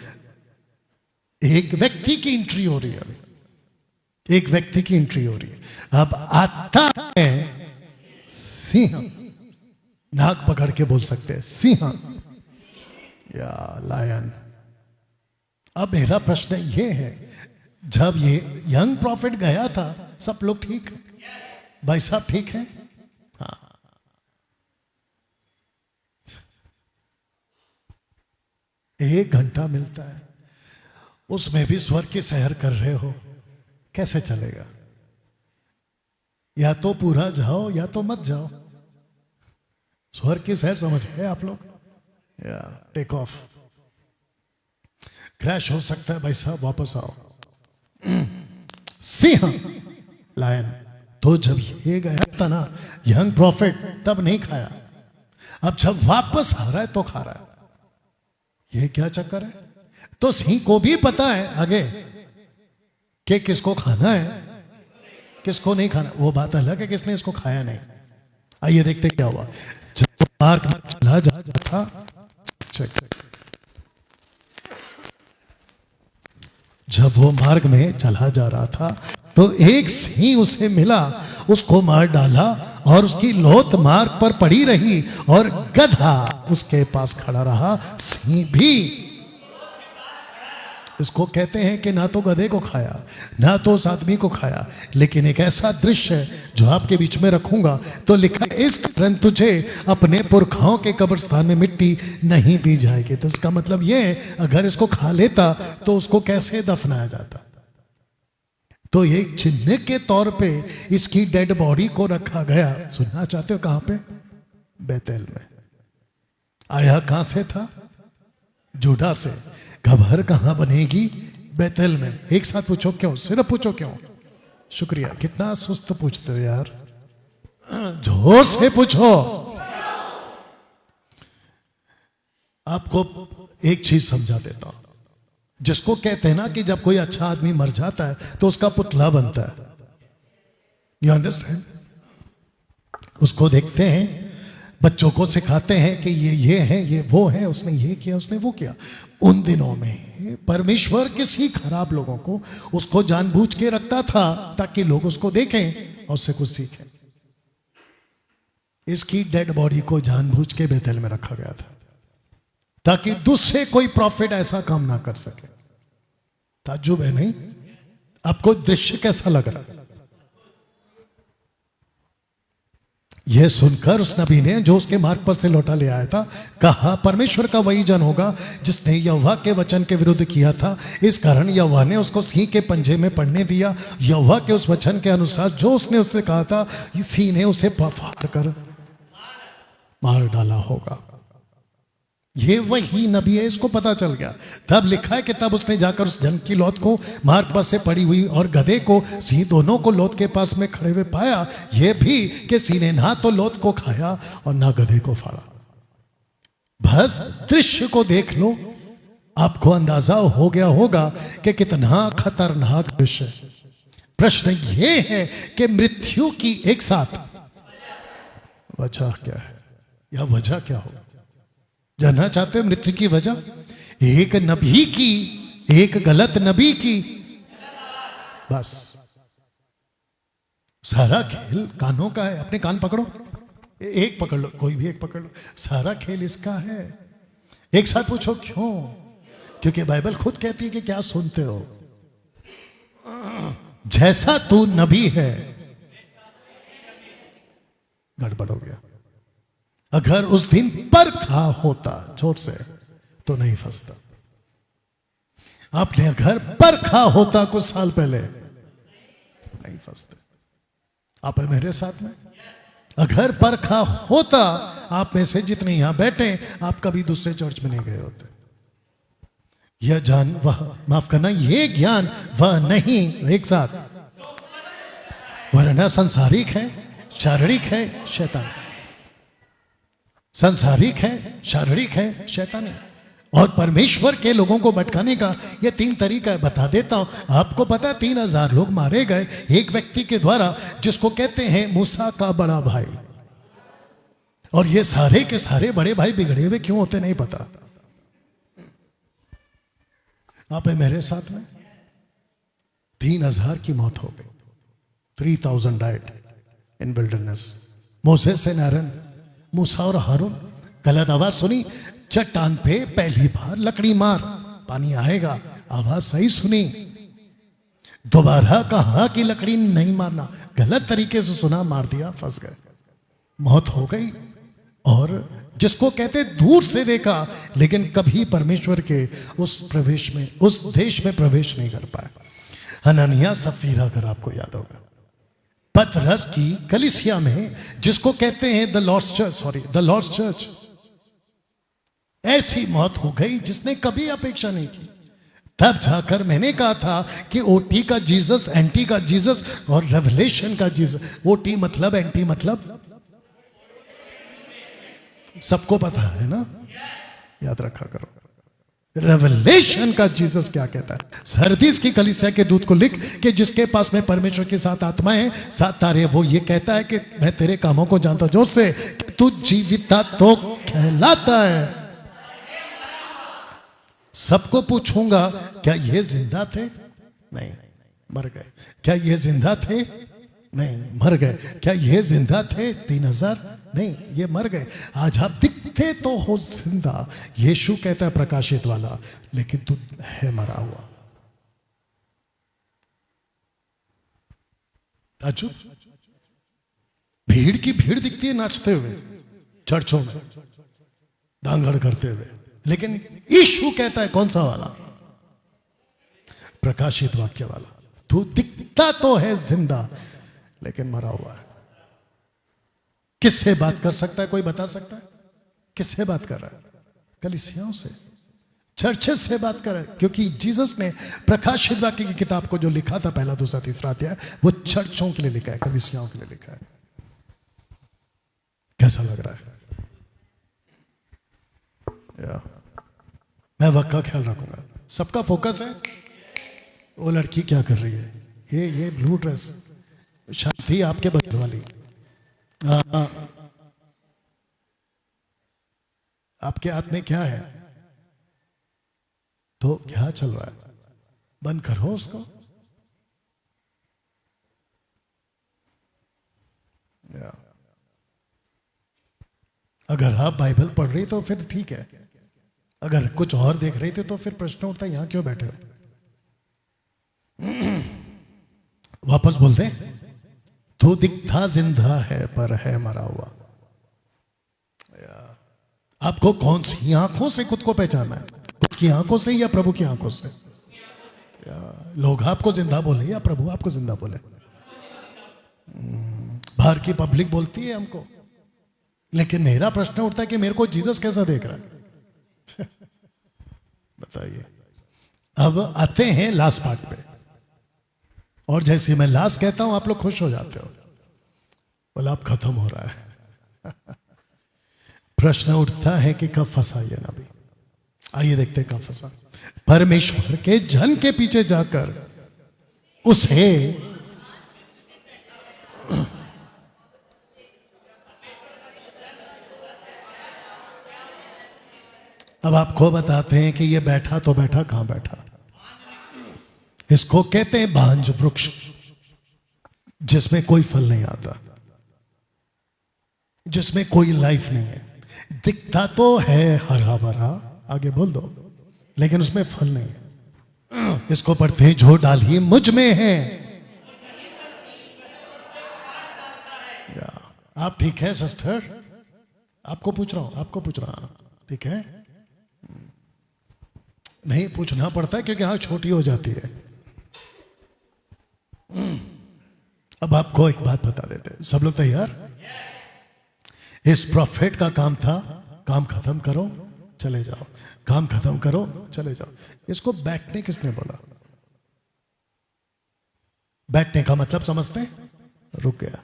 एक व्यक्ति की एंट्री हो रही है अभी, एक व्यक्ति की एंट्री हो रही है। अब आता है सिंह। नाक पकड़ के बोल सकते हैं सिंह या लायन। अब मेरा प्रश्न यह है, जब ये यंग प्रॉफिट गया था, सब लोग ठीक है, भाई साहब ठीक है, हाँ। एक घंटा मिलता है, उसमें भी स्वर्ग की सैर कर रहे हो, कैसे चलेगा? या तो पूरा जाओ या तो मत जाओ। स्वर्ग की सैर समझ गए आप लोग? या टेक ऑफ, क्रैश हो सकता है भाई साहब, वापस आओ। सिंह लायन, तो जब ये गया था ना यंग प्रॉफिट, तब नहीं खाया, अब जब वापस आ रहा है तो खा रहा है। ये क्या चक्कर है? तो सिंह को भी पता है आगे कि किसको खाना है, किसको नहीं खाना। वो बात अलग है किसने इसको खाया नहीं। आइए देखते क्या हुआ। जब पार्क में चला जाता था, जब वो मार्ग में चला जा रहा था तो एक सिंह उसे मिला, उसको मार डाला और उसकी लौत मार्ग पर पड़ी रही और गधा उसके पास खड़ा रहा। सिंह भी, इसको कहते हैं कि ना तो गधे को खाया ना तो उस आदमी को खाया, लेकिन एक ऐसा दृश्य है जो आपके बीच में रखूंगा। तो लिखा है, इस कारण तुझे अपने पुरखाओं के कब्रिस्तान में मिट्टी नहीं दी जाएगी। तो इसका मतलब ये है, अगर इसको खा लेता तो उसको कैसे दफनाया जाता? तो ये चिन्ह के तौर पे इसकी डेड बॉडी को रखा गया। सुनना चाहते हो कहां पे? बेतेल में। आया कहां से था? जुड़ा से। घबर कहां बनेगी? बेतेल में। एक साथ पूछो क्यों, सिर्फ पूछो क्यों। शुक्रिया, कितना सुस्त पूछते हो यार, जोर से पूछो। आपको एक चीज समझा देता हूं, जिसको कहते हैं ना कि जब कोई अच्छा आदमी मर जाता है तो उसका पुतला बनता है। You understand? उसको देखते हैं, बच्चों को सिखाते हैं कि ये है, ये वो है, उसने ये किया, उसने वो किया। उन दिनों में परमेश्वर किसी खराब लोगों को उसको जानबूझ के रखता था ताकि लोग उसको देखें और उससे कुछ सीखें। इसकी डेड बॉडी को जानबूझ के बेतेल में रखा गया था ताकि दूसरे कोई प्रॉफिट ऐसा काम ना कर सके। ताज्जुब है नहीं? आपको दृश्य कैसा लग रहा है? यह सुनकर उस नबी ने जो उसके मार्ग पर से लौटा ले आया था, कहा परमेश्वर का वही जन होगा जिसने यहोवा के वचन के विरुद्ध किया था। इस कारण यहोवा ने उसको सिंह के पंजे में पड़ने दिया। यहोवा के उस वचन के अनुसार जो उसने उससे कहा था, सिंह ने उसे फाड़ कर मार डाला होगा। ये वही नबी है, इसको पता चल गया। तब लिखा है कि तब उसने जाकर उस जन की लौत को मार्ग पर से पड़ी हुई और गधे को, सिंह दोनों को लौत के पास में खड़े हुए पाया। यह भी कि सिंह ने ना तो लौत को खाया और ना गधे को फाड़ा। बस दृश्य को देख लो, आपको अंदाजा हो गया होगा कि कितना खतरनाक दृश्य है। प्रश्न ये है कि मृत्यु की एक साथ वजह क्या है, या वजह क्या होगा? जानना चाहते हो मृत्यु की वजह? एक नबी की, एक गलत नबी की, बस सारा खेल कानों का है। अपने कान पकड़ो, एक पकड़ लो, कोई भी एक पकड़ लो, सारा खेल इसका है। एक साथ पूछो क्यों? क्योंकि बाइबल खुद कहती है कि क्या सुनते हो, जैसा तू नबी है। गड़बड़ हो गया। अगर उस दिन परखा होता जोर से तो नहीं फंसता। आपने अगर परखा होता कुछ साल पहले, नहीं फंसते। आप है मेरे साथ में? अगर परखा होता, आप में से जितने यहां बैठे, आप कभी दूसरे चर्च में नहीं गए होते। यह जान वह, माफ करना, यह ज्ञान वह नहीं, एक साथ, वरना संसारिक है, शारीरिक है, शैतान। संसारिक है, शारीरिक है, शैतानी। और परमेश्वर के लोगों को भटकाने का यह 3 तरीका है। बता देता हूं। आपको पता है 3000 लोग मारे गए एक व्यक्ति के द्वारा, जिसको कहते हैं मूसा का बड़ा भाई। और ये सारे के सारे बड़े भाई बिगड़े हुए क्यों होते नहीं पता। आप है मेरे साथ में? 3000 की मौत हो गई। 3000 died in wilderness. Moses and Aaron, मूसा और हारून। गलत आवाज सुनी, चट्टान पे पहली बार लकड़ी मार, पानी आएगा। आवाज सही सुनी, दोबारा कहा कि लकड़ी नहीं मारना, गलत तरीके से सुना, मार दिया, फंस गए, मौत हो गई। और जिसको कहते दूर से देखा लेकिन कभी परमेश्वर के उस प्रवेश में, उस देश में प्रवेश नहीं कर पाए, हननिया सफीरा, अगर आपको याद होगा। पतरस की कलीसिया में, जिसको कहते हैं द लॉर्ड्स चर्च, ऐसी मौत हो गई जिसने कभी अपेक्षा नहीं की। तब जाकर मैंने कहा था कि ओटी का जीसस, एंटी का जीसस और रेवलेशन का जीसस। ओटी मतलब, एंटी मतलब, सबको पता है ना, याद रखा करो। रेवलेशन का जीसस क्या कहता है? सरदीस की कलीसिया के दूत को लिख कि जिसके पास में परमेश्वर के साथ आत्माएं, सात तारे, वो ये कहता है कि मैं तेरे कामों को जानता हूं, जो से तू जीविता तो कहलाता है। सबको पूछूंगा, क्या ये जिंदा थे? नहीं, मर गए। क्या ये जिंदा थे? नहीं, मर गए। क्या ये जिंदा थे 3000? नहीं, ये मर गए। आज आप दिखते तो हो जिंदा, यीशु कहता है प्रकाशित वाला, लेकिन तू है मरा हुआ। ताजुब, भीड़ की भीड़ दिखती है नाचते हुए चर्चों में, दांगड़ करते हुए, लेकिन यीशु कहता है कौन सा वाला? प्रकाशित वाक्य वाला, तू दिखता तो है जिंदा लेकिन मरा हुआ है। किससे बात कर सकता है? कोई बता सकता है? किससे बात कर रहा है? कलीसियाओं से, चर्चेस से बात कर रहा है, क्योंकि जीसस ने प्रकाशित वाक्य की किताब को जो लिखा था, पहला, दूसरा, तीसरा अध्याय, वो चर्चों के लिए लिखा है, कलीसियाओं के लिए लिखा है। कैसा लग रहा है? मैं वक्त का ख्याल रखूंगा। सबका फोकस है वो लड़की क्या कर रही है, ये ब्लू ड्रेस, शादी आपके बगल वाली, आपके हाथ में क्या है? तो क्या चल रहा है? बंद करो उसको। अगर आप बाइबल पढ़ रही तो फिर ठीक है, अगर कुछ और देख रहे थे तो फिर प्रश्न उठता है यहां क्यों बैठे हो? वापस बोलते, तू दिखता जिंदा है पर है मरा हुआ। आपको कौन सी आंखों से खुद को पहचाना है? खुद की आंखों से या प्रभु की आंखों से? लोग आपको जिंदा बोले या प्रभु आपको जिंदा बोले? बाहर की पब्लिक बोलती है हमको, लेकिन मेरा प्रश्न उठता है कि मेरे को जीसस कैसा देख रहा है? बताइए। अब आते हैं लास्ट पार्ट पे, और जैसे मैं लास्ट कहता हूं आप लोग खुश हो जाते हो, बोला अब खत्म हो रहा है। प्रश्न उठता है कि कब फंसा ये नबी? आइए देखते हैं कब फंसा। परमेश्वर के जन के पीछे जाकर उसे अब आपको बताते हैं कि ये बैठा तो बैठा, कहां बैठा? इसको कहते हैं भांज वृक्ष, जिसमें कोई फल नहीं आता, जिसमें कोई लाइफ नहीं है। दिखता तो है हरा भरा, आगे बोल दो, लेकिन उसमें फल नहीं है। इसको पढ़ते हैं, जो डाली मुझ में है। आप ठीक है सिस्टर? आपको पूछ रहा हूं, आपको पूछ रहा हूं, ठीक है? नहीं पूछना पड़ता है क्योंकि आंख छोटी हो जाती है। अब आपको एक बात बता देते हैं, सब लोग तैयार? इस प्रॉफिट का काम था, काम खत्म करो चले जाओ, काम खत्म करो चले जाओ। इसको बैठने किसने बोला? बैठने का मतलब समझते हैं? रुक गया।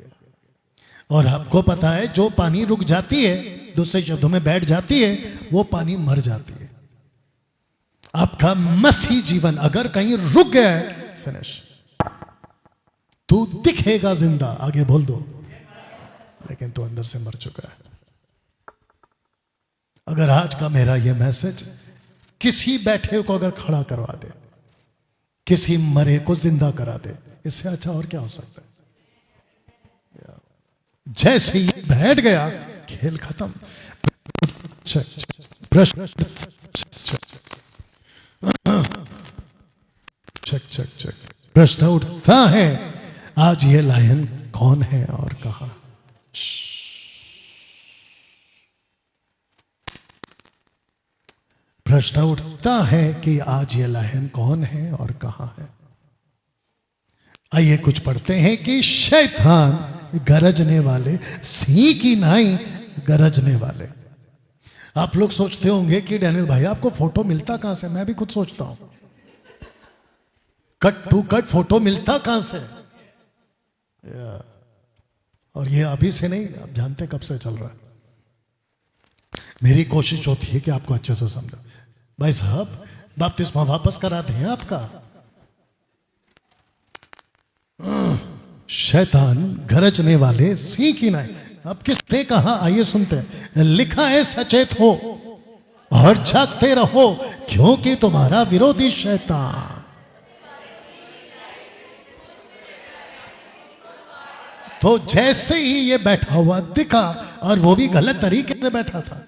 और आपको पता है जो पानी रुक जाती है, दूसरे शब्दों में बैठ जाती है, वो पानी मर जाती है। आपका मसीह जीवन अगर कहीं रुक गया है, फिनिश। तू दिखेगा जिंदा, आगे बोल दो, लेकिन तू अंदर से मर चुका है। अगर आज का मेरा यह मैसेज किसी बैठे को अगर खड़ा करवा दे, किसी मरे को जिंदा करा दे, इससे अच्छा और क्या हो सकता है? जैसे ये बैठ गया, खेल खत्म। प्रश्न चेक चेक चेक। प्रश्न उठता है, आज ये लायन कौन है और कहां? प्रश्न उठता है कि आज ये लायन कौन है और कहां है। आइए कुछ पढ़ते हैं कि शैतान गरजने वाले, सिंह की नाई गरजने वाले। आप लोग सोचते होंगे कि डैनियल भाई आपको फोटो मिलता कहां से? मैं भी खुद सोचता हूं, कट टू कट फोटो मिलता कहां से? और ये अभी से नहीं, आप जानते कब से चल रहा है। मेरी कोशिश होती है कि आपको अच्छे से समझो। भाई साहब बपतिस्मा वापस करा दें आपका। शैतान गरजने वाले, सिंह की नाई। अब किसने कहा? आइए सुनते हैं। लिखा है, सचेत हो और जागते रहो, क्योंकि तुम्हारा विरोधी शैतान तो जैसे ही ये बैठा हुआ दिखा, और वो भी गलत तरीके से बैठा था।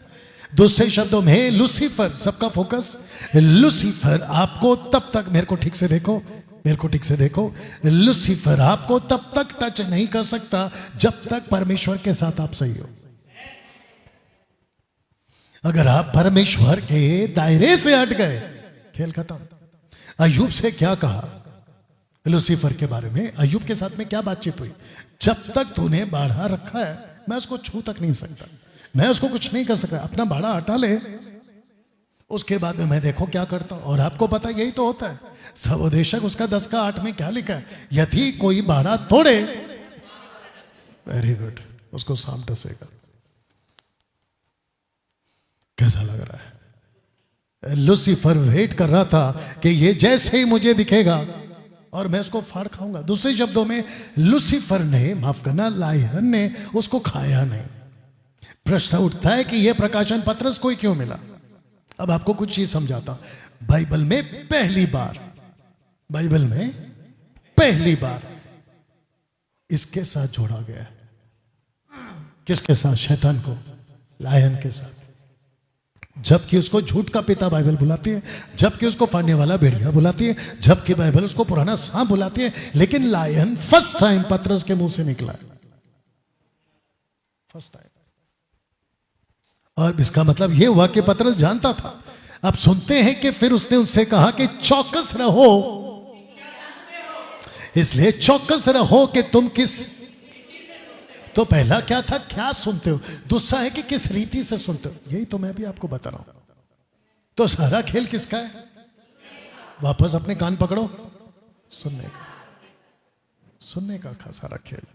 दूसरे शब्दों में लूसीफर, सबका फोकस लूसीफर आपको तब तक, मेरे को ठीक से देखो, मेरे को ठीक से देखो, लूसीफर आपको तब तक टच नहीं कर सकता जब तक परमेश्वर के साथ आप सही हो। अगर आप परमेश्वर के दायरे से हट गए, खेल खत्म। अय्यूब से क्या कहा लूसीफर के बारे में? अय्यूब के साथ में क्या बातचीत हुई? जब तक तूने बाढ़ा रखा है, मैं उसको छू तक नहीं सकता, मैं उसको कुछ नहीं कर सकता। अपना बाड़ा हटा ले, उसके बाद में मैं देखो क्या करता हूं। और आपको पता यही तो होता है। सबोदेशक उसका 10 का 8 में क्या लिखा है? यदि कोई बाड़ा तोड़े, वेरी गुड, उसको साम डसेगा। कैसा लग रहा है? लूसीफर वेट कर रहा था कि ये जैसे ही मुझे दिखेगा और मैं उसको फाड़ खाऊंगा। दूसरे शब्दों में लूसीफर ने, माफ करना, लायन ने उसको खाया नहीं। प्रश्न उठता है कि यह प्रकाशन पत्रस को क्यों मिला? अब आपको कुछ चीज समझाता हूं। बाइबल में पहली बार, बाइबल में पहली बार इसके साथ जोड़ा गया है। किसके साथ? शैतान को, लायन के साथ। जबकि उसको झूठ का पिता बाइबल बुलाती है, जबकि उसको फाड़ने वाला भेड़िया बुलाती है, जबकि बाइबल उसको पुराना सांप बुलाती है, लेकिन लायन फर्स्ट टाइम पत्रस के मुंह से निकला है, फर्स्ट टाइम। और इसका मतलब यह हुआ कि पत्रस जानता था। अब सुनते हैं कि फिर उसने उनसे कहा कि चौकस रहो, इसलिए चौकस रहो कि तुम किस, तो पहला क्या था? क्या सुनते हो। दूसरा है कि किस रीति से सुनते हो। यही तो मैं भी आपको बता रहा हूं। तो सारा खेल किसका है? वापस अपने कान पकड़ो, सुनने का, सुनने का सारा खेल।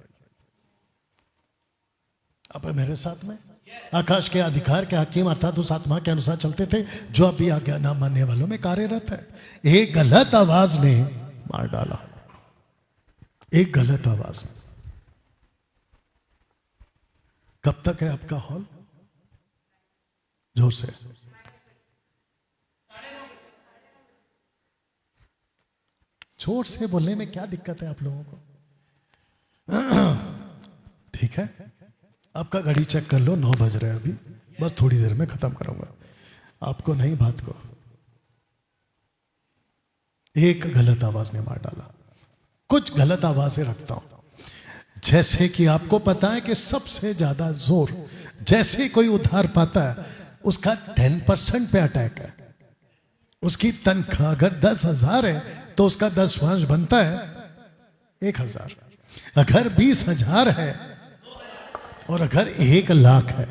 अब मेरे साथ में आकाश के अधिकार के हकीम अर्थात उस आत्मा के अनुसार चलते थे जो अभी आज्ञा ना मानने वालों में कार्यरत है। एक गलत आवाज ने मार डाला, एक गलत आवाज। कब तक है आपका हॉल? जोर से, जोर से बोलने में क्या दिक्कत है आप लोगों को? ठीक है, आपका घड़ी चेक कर लो, 9 बज रहे हैं अभी, बस थोड़ी देर में खत्म करूंगा। आपको नहीं, बात को। एक गलत आवाज ने मार डाला। कुछ गलत आवाजें रखता हूं, जैसे कि आपको पता है कि सबसे ज्यादा जोर जैसे कोई उधार पाता है उसका 10% पे अटैक है। उसकी तनख्वाह अगर 10,000 है तो उसका 10वां बनता है 1,000। अगर 20,000 है और अगर 1,00,000 है,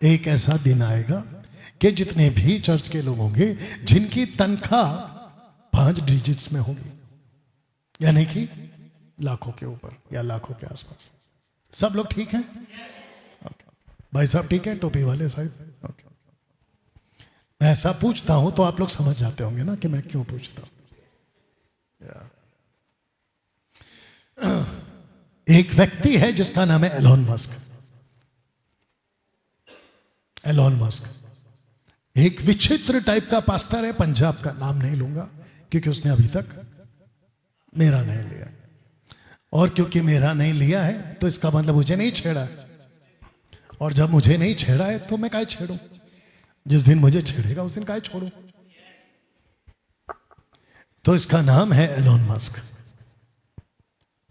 एक ऐसा दिन आएगा कि जितने भी चर्च के लोग होंगे जिनकी तनख्वाह 5 डिजिट्स में होगी, यानी कि लाखों के ऊपर या लाखों के आसपास। सब लोग ठीक हैं? okay. भाई साहब ठीक है, टोपी वाले साहब? okay. मैं ऐसा पूछता हूं तो आप लोग समझ जाते होंगे ना कि मैं क्यों पूछता हूं। एक व्यक्ति है जिसका नाम है एलोन मस्क। एलोन मस्क एक विचित्र टाइप का पास्टर है, पंजाब का, नाम नहीं लूंगा क्योंकि उसने अभी तक मेरा नहीं लिया, और क्योंकि मेरा नहीं लिया है तो इसका मतलब मुझे नहीं छेड़ा है, और जब मुझे नहीं छेड़ा है तो मैं काहे छेड़ूं? जिस दिन मुझे छेड़ेगा उस दिन काहे छोड़ूं? तो इसका नाम है एलोन मस्क।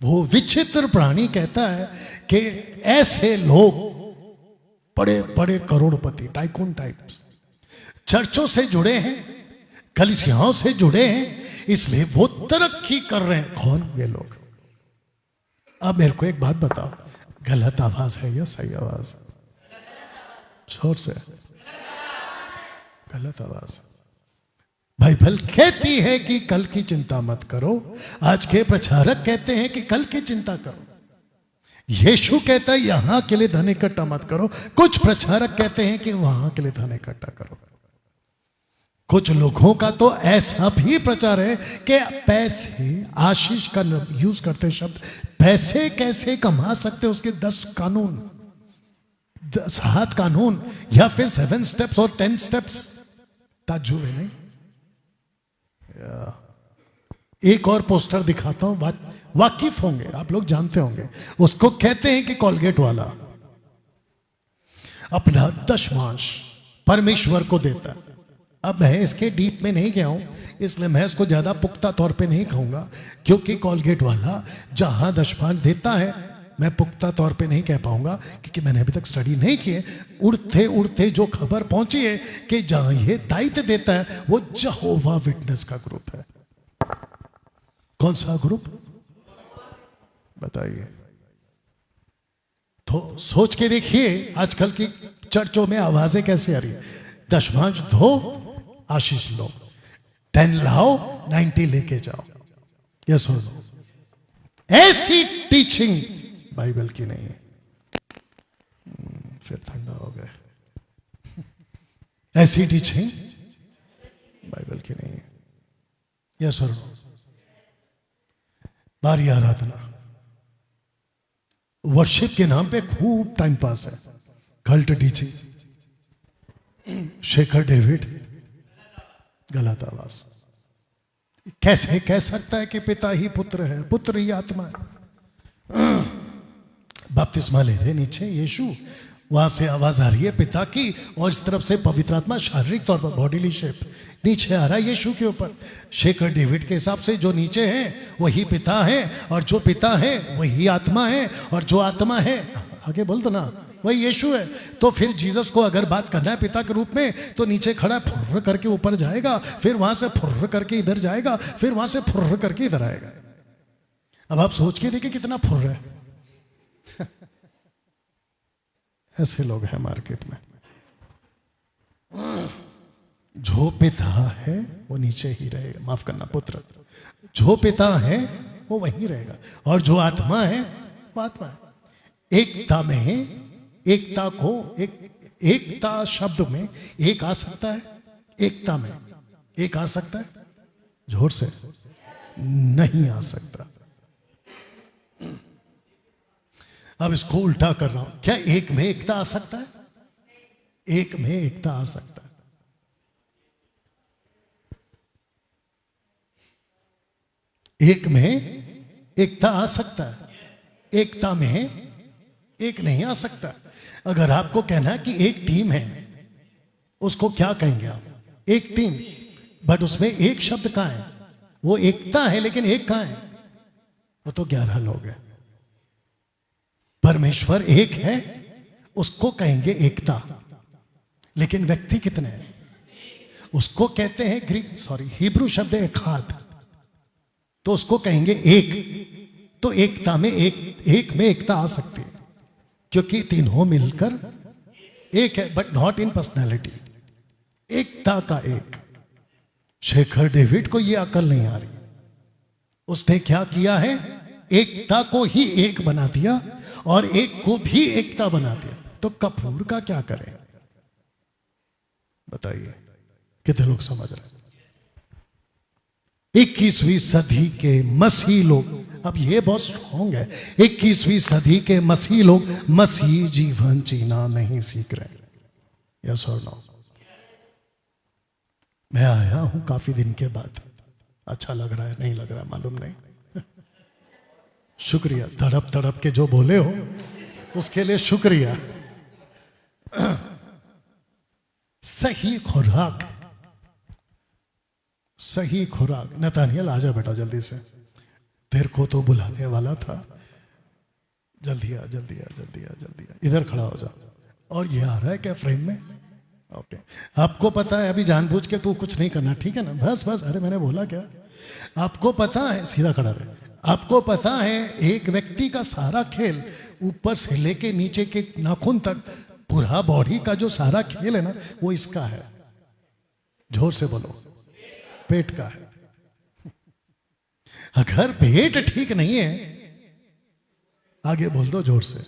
वो विचित्र प्राणी कहता है कि ऐसे लोग बड़े बड़े करोड़पति टाइकून टाइप्स चर्चों से जुड़े हैं, कलीसियाओं से जुड़े हैं, इसलिए वो तरक्की कर रहे हैं। कौन ये लोग? अब मेरे को एक बात बताओ, गलत आवाज है या सही आवाज? जोर से। गलत आवाज। बाइबल कहती है कि कल की चिंता मत करो, आज के प्रचारक कहते हैं कि कल की चिंता करो। यीशु कहता है यहां के लिए धन इकट्ठा मत करो, कुछ प्रचारक कहते हैं कि वहां के लिए धन इकट्ठा करो। कुछ लोगों का तो ऐसा भी प्रचार है कि पैसे, आशीष का यूज करते शब्द, पैसे कैसे कमा सकते उसके 10 कानून, 7 कानून या फिर 7 स्टेप्स और 10 स्टेप्स। ताज्जुब है नहीं? एक और पोस्टर दिखाता हूं, वाकिफ होंगे आप लोग, जानते होंगे उसको। कहते हैं कि कोलगेट वाला अपना दशमांश परमेश्वर को देता है। अब मैं इसके डीप में नहीं गया हूं, इसलिए मैं इसको ज्यादा पुख्ता तौर पे नहीं कहूंगा, क्योंकि कोलगेट वाला जहां दशमांश देता है, मैं पुख्ता तौर पे नहीं कह पाऊंगा क्योंकि मैंने अभी तक स्टडी नहीं की है। उड़ते उड़ते जो खबर पहुंची है कि जहां ये दायित्व देता है वो यहोवा विटनेस का ग्रुप है। कौन सा ग्रुप बताइए? तो सोच के देखिए आजकल की चर्चों में आवाजें कैसे आ रही है। दशमांश दो, आशीष लो, 10 लाओ, 90 लेके जाओ। ये सुनो, ऐसी टीचिंग बाइबल की नहीं है। फिर ठंडा हो गया। ऐसी टीचिंग बाइबल की नहीं है। यह सर बारी आराधना वर्शिप के नाम पे खूब टाइम पास है। कल्ट टीचिंग, शेखर डेविड, गलत आवाज। कैसे कह सकता है कि पिता ही पुत्र है, पुत्र ही आत्मा है? बपतिस्मा ले रहे नीचे यीशु, वहां से आवाज आ रही है पिता की, और इस तरफ से पवित्र आत्मा शारीरिक तौर पर बॉडीली शेप नीचे आ रहा है यीशु के ऊपर। शेखर डेविड के हिसाब से जो नीचे है वही पिता है, और जो पिता है वही आत्मा है, और जो आत्मा है, आगे बोल दो ना, वही यीशु है। तो फिर जीसस को अगर बात करना है पिता के रूप में, तो नीचे खड़ा फुर्र करके ऊपर जाएगा, फिर वहां से फुर्र करके इधर जाएगा, फिर वहां से फुर्र करके इधर आएगा। अब आप सोच के देखिए कितना फुर्र है। ऐसे लोग हैं मार्केट में। जो पिता है वो नीचे ही रहेगा, माफ करना पुत्र, जो पिता है वो वहीं रहेगा, और जो आत्मा है वो आत्मा है। एकता में, एकता को एकता शब्द में एक आ सकता है, एकता में एक आ सकता है, जोर से नहीं आ सकता। अब इसको उल्टा कर रहा हूं, क्या एक में एकता आ सकता है? एक में एकता आ सकता है। एक में एकता आ सकता है, एकता में एक नहीं आ सकता। अगर आपको कहना है कि एक टीम है, उसको क्या कहेंगे आप? एक टीम, बट उसमें एक शब्द कहां है? वो एकता है, लेकिन एक कहां है? वो तो 11 लोग हैं। परमेश्वर एक है, उसको कहेंगे एकता, लेकिन व्यक्ति कितने हैं? उसको कहते हैं हिब्रू शब्द है एखाद, तो उसको कहेंगे एक। तो एकता में एक में एकता आ सकती है, क्योंकि तीनों मिलकर एक है, बट नॉट इन पर्सनैलिटी। एकता का एक। शेखर डेविड को यह अकल नहीं आ रही। उसने क्या किया है? एकता को ही एक बना दिया और एक को भी एकता बना दिया। तो कपूर का क्या करें बताइए? कितने लोग समझ रहे हैं? 21वीं सदी के मसीह लोग, अब ये बहुत स्ट्रॉन्ग है, 21वीं सदी के मसीह लोग मसीह जीवन जीना नहीं सीख रहे। यस और नो? मैं आया हूं काफी दिन के बाद, अच्छा लग रहा है नहीं लग रहा है मालूम नहीं। शुक्रिया, तड़प तड़प के जो बोले हो उसके लिए शुक्रिया। सही खुराक, सही खुराक। नतानियल आजा बेटा जल्दी से, तेरे को तो बुलाने वाला था, जल्दी आ जल्दी आ जल्दी आ जल्दी आ, इधर खड़ा हो जा। और ये आ रहा है क्या फ्रेम में? ओके, आपको पता है अभी जानबूझ के तू कुछ नहीं करना, ठीक है ना? बस बस, अरे मैंने बोला क्या? आपको पता है, सीधा खड़ा रहे, आपको पता है एक व्यक्ति का सारा खेल ऊपर से लेके नीचे के नाखून तक, पूरा बॉडी का जो सारा खेल है ना, वो इसका है। जोर से बोलो, पेट का है। अगर पेट ठीक नहीं है, आगे बोल दो जोर से,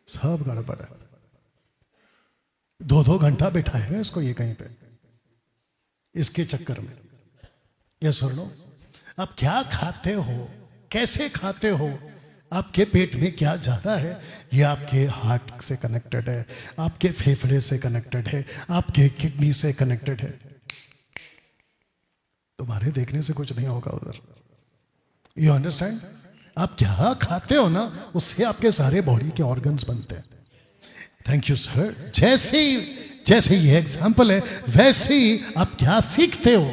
सब गड़बड़ है। 2-2 घंटा बिठाएगा इसको ये कहीं पे, इसके चक्कर में। यस और नो? आप क्या खाते हो, कैसे खाते हो, आपके पेट में क्या जा रहा है, ये आपके हार्ट से कनेक्टेड है, आपके फेफड़े से कनेक्टेड है, आपके किडनी से कनेक्टेड है। तुम्हारे देखने से कुछ नहीं होगा उधर। You understand? आप क्या खाते हो ना, उससे आपके सारे बॉडी के ऑर्गन्स बनते हैं। Thank you sir. जैसे ये एग्जाम्पल है, वैसे ही आप क्या सीखते हो,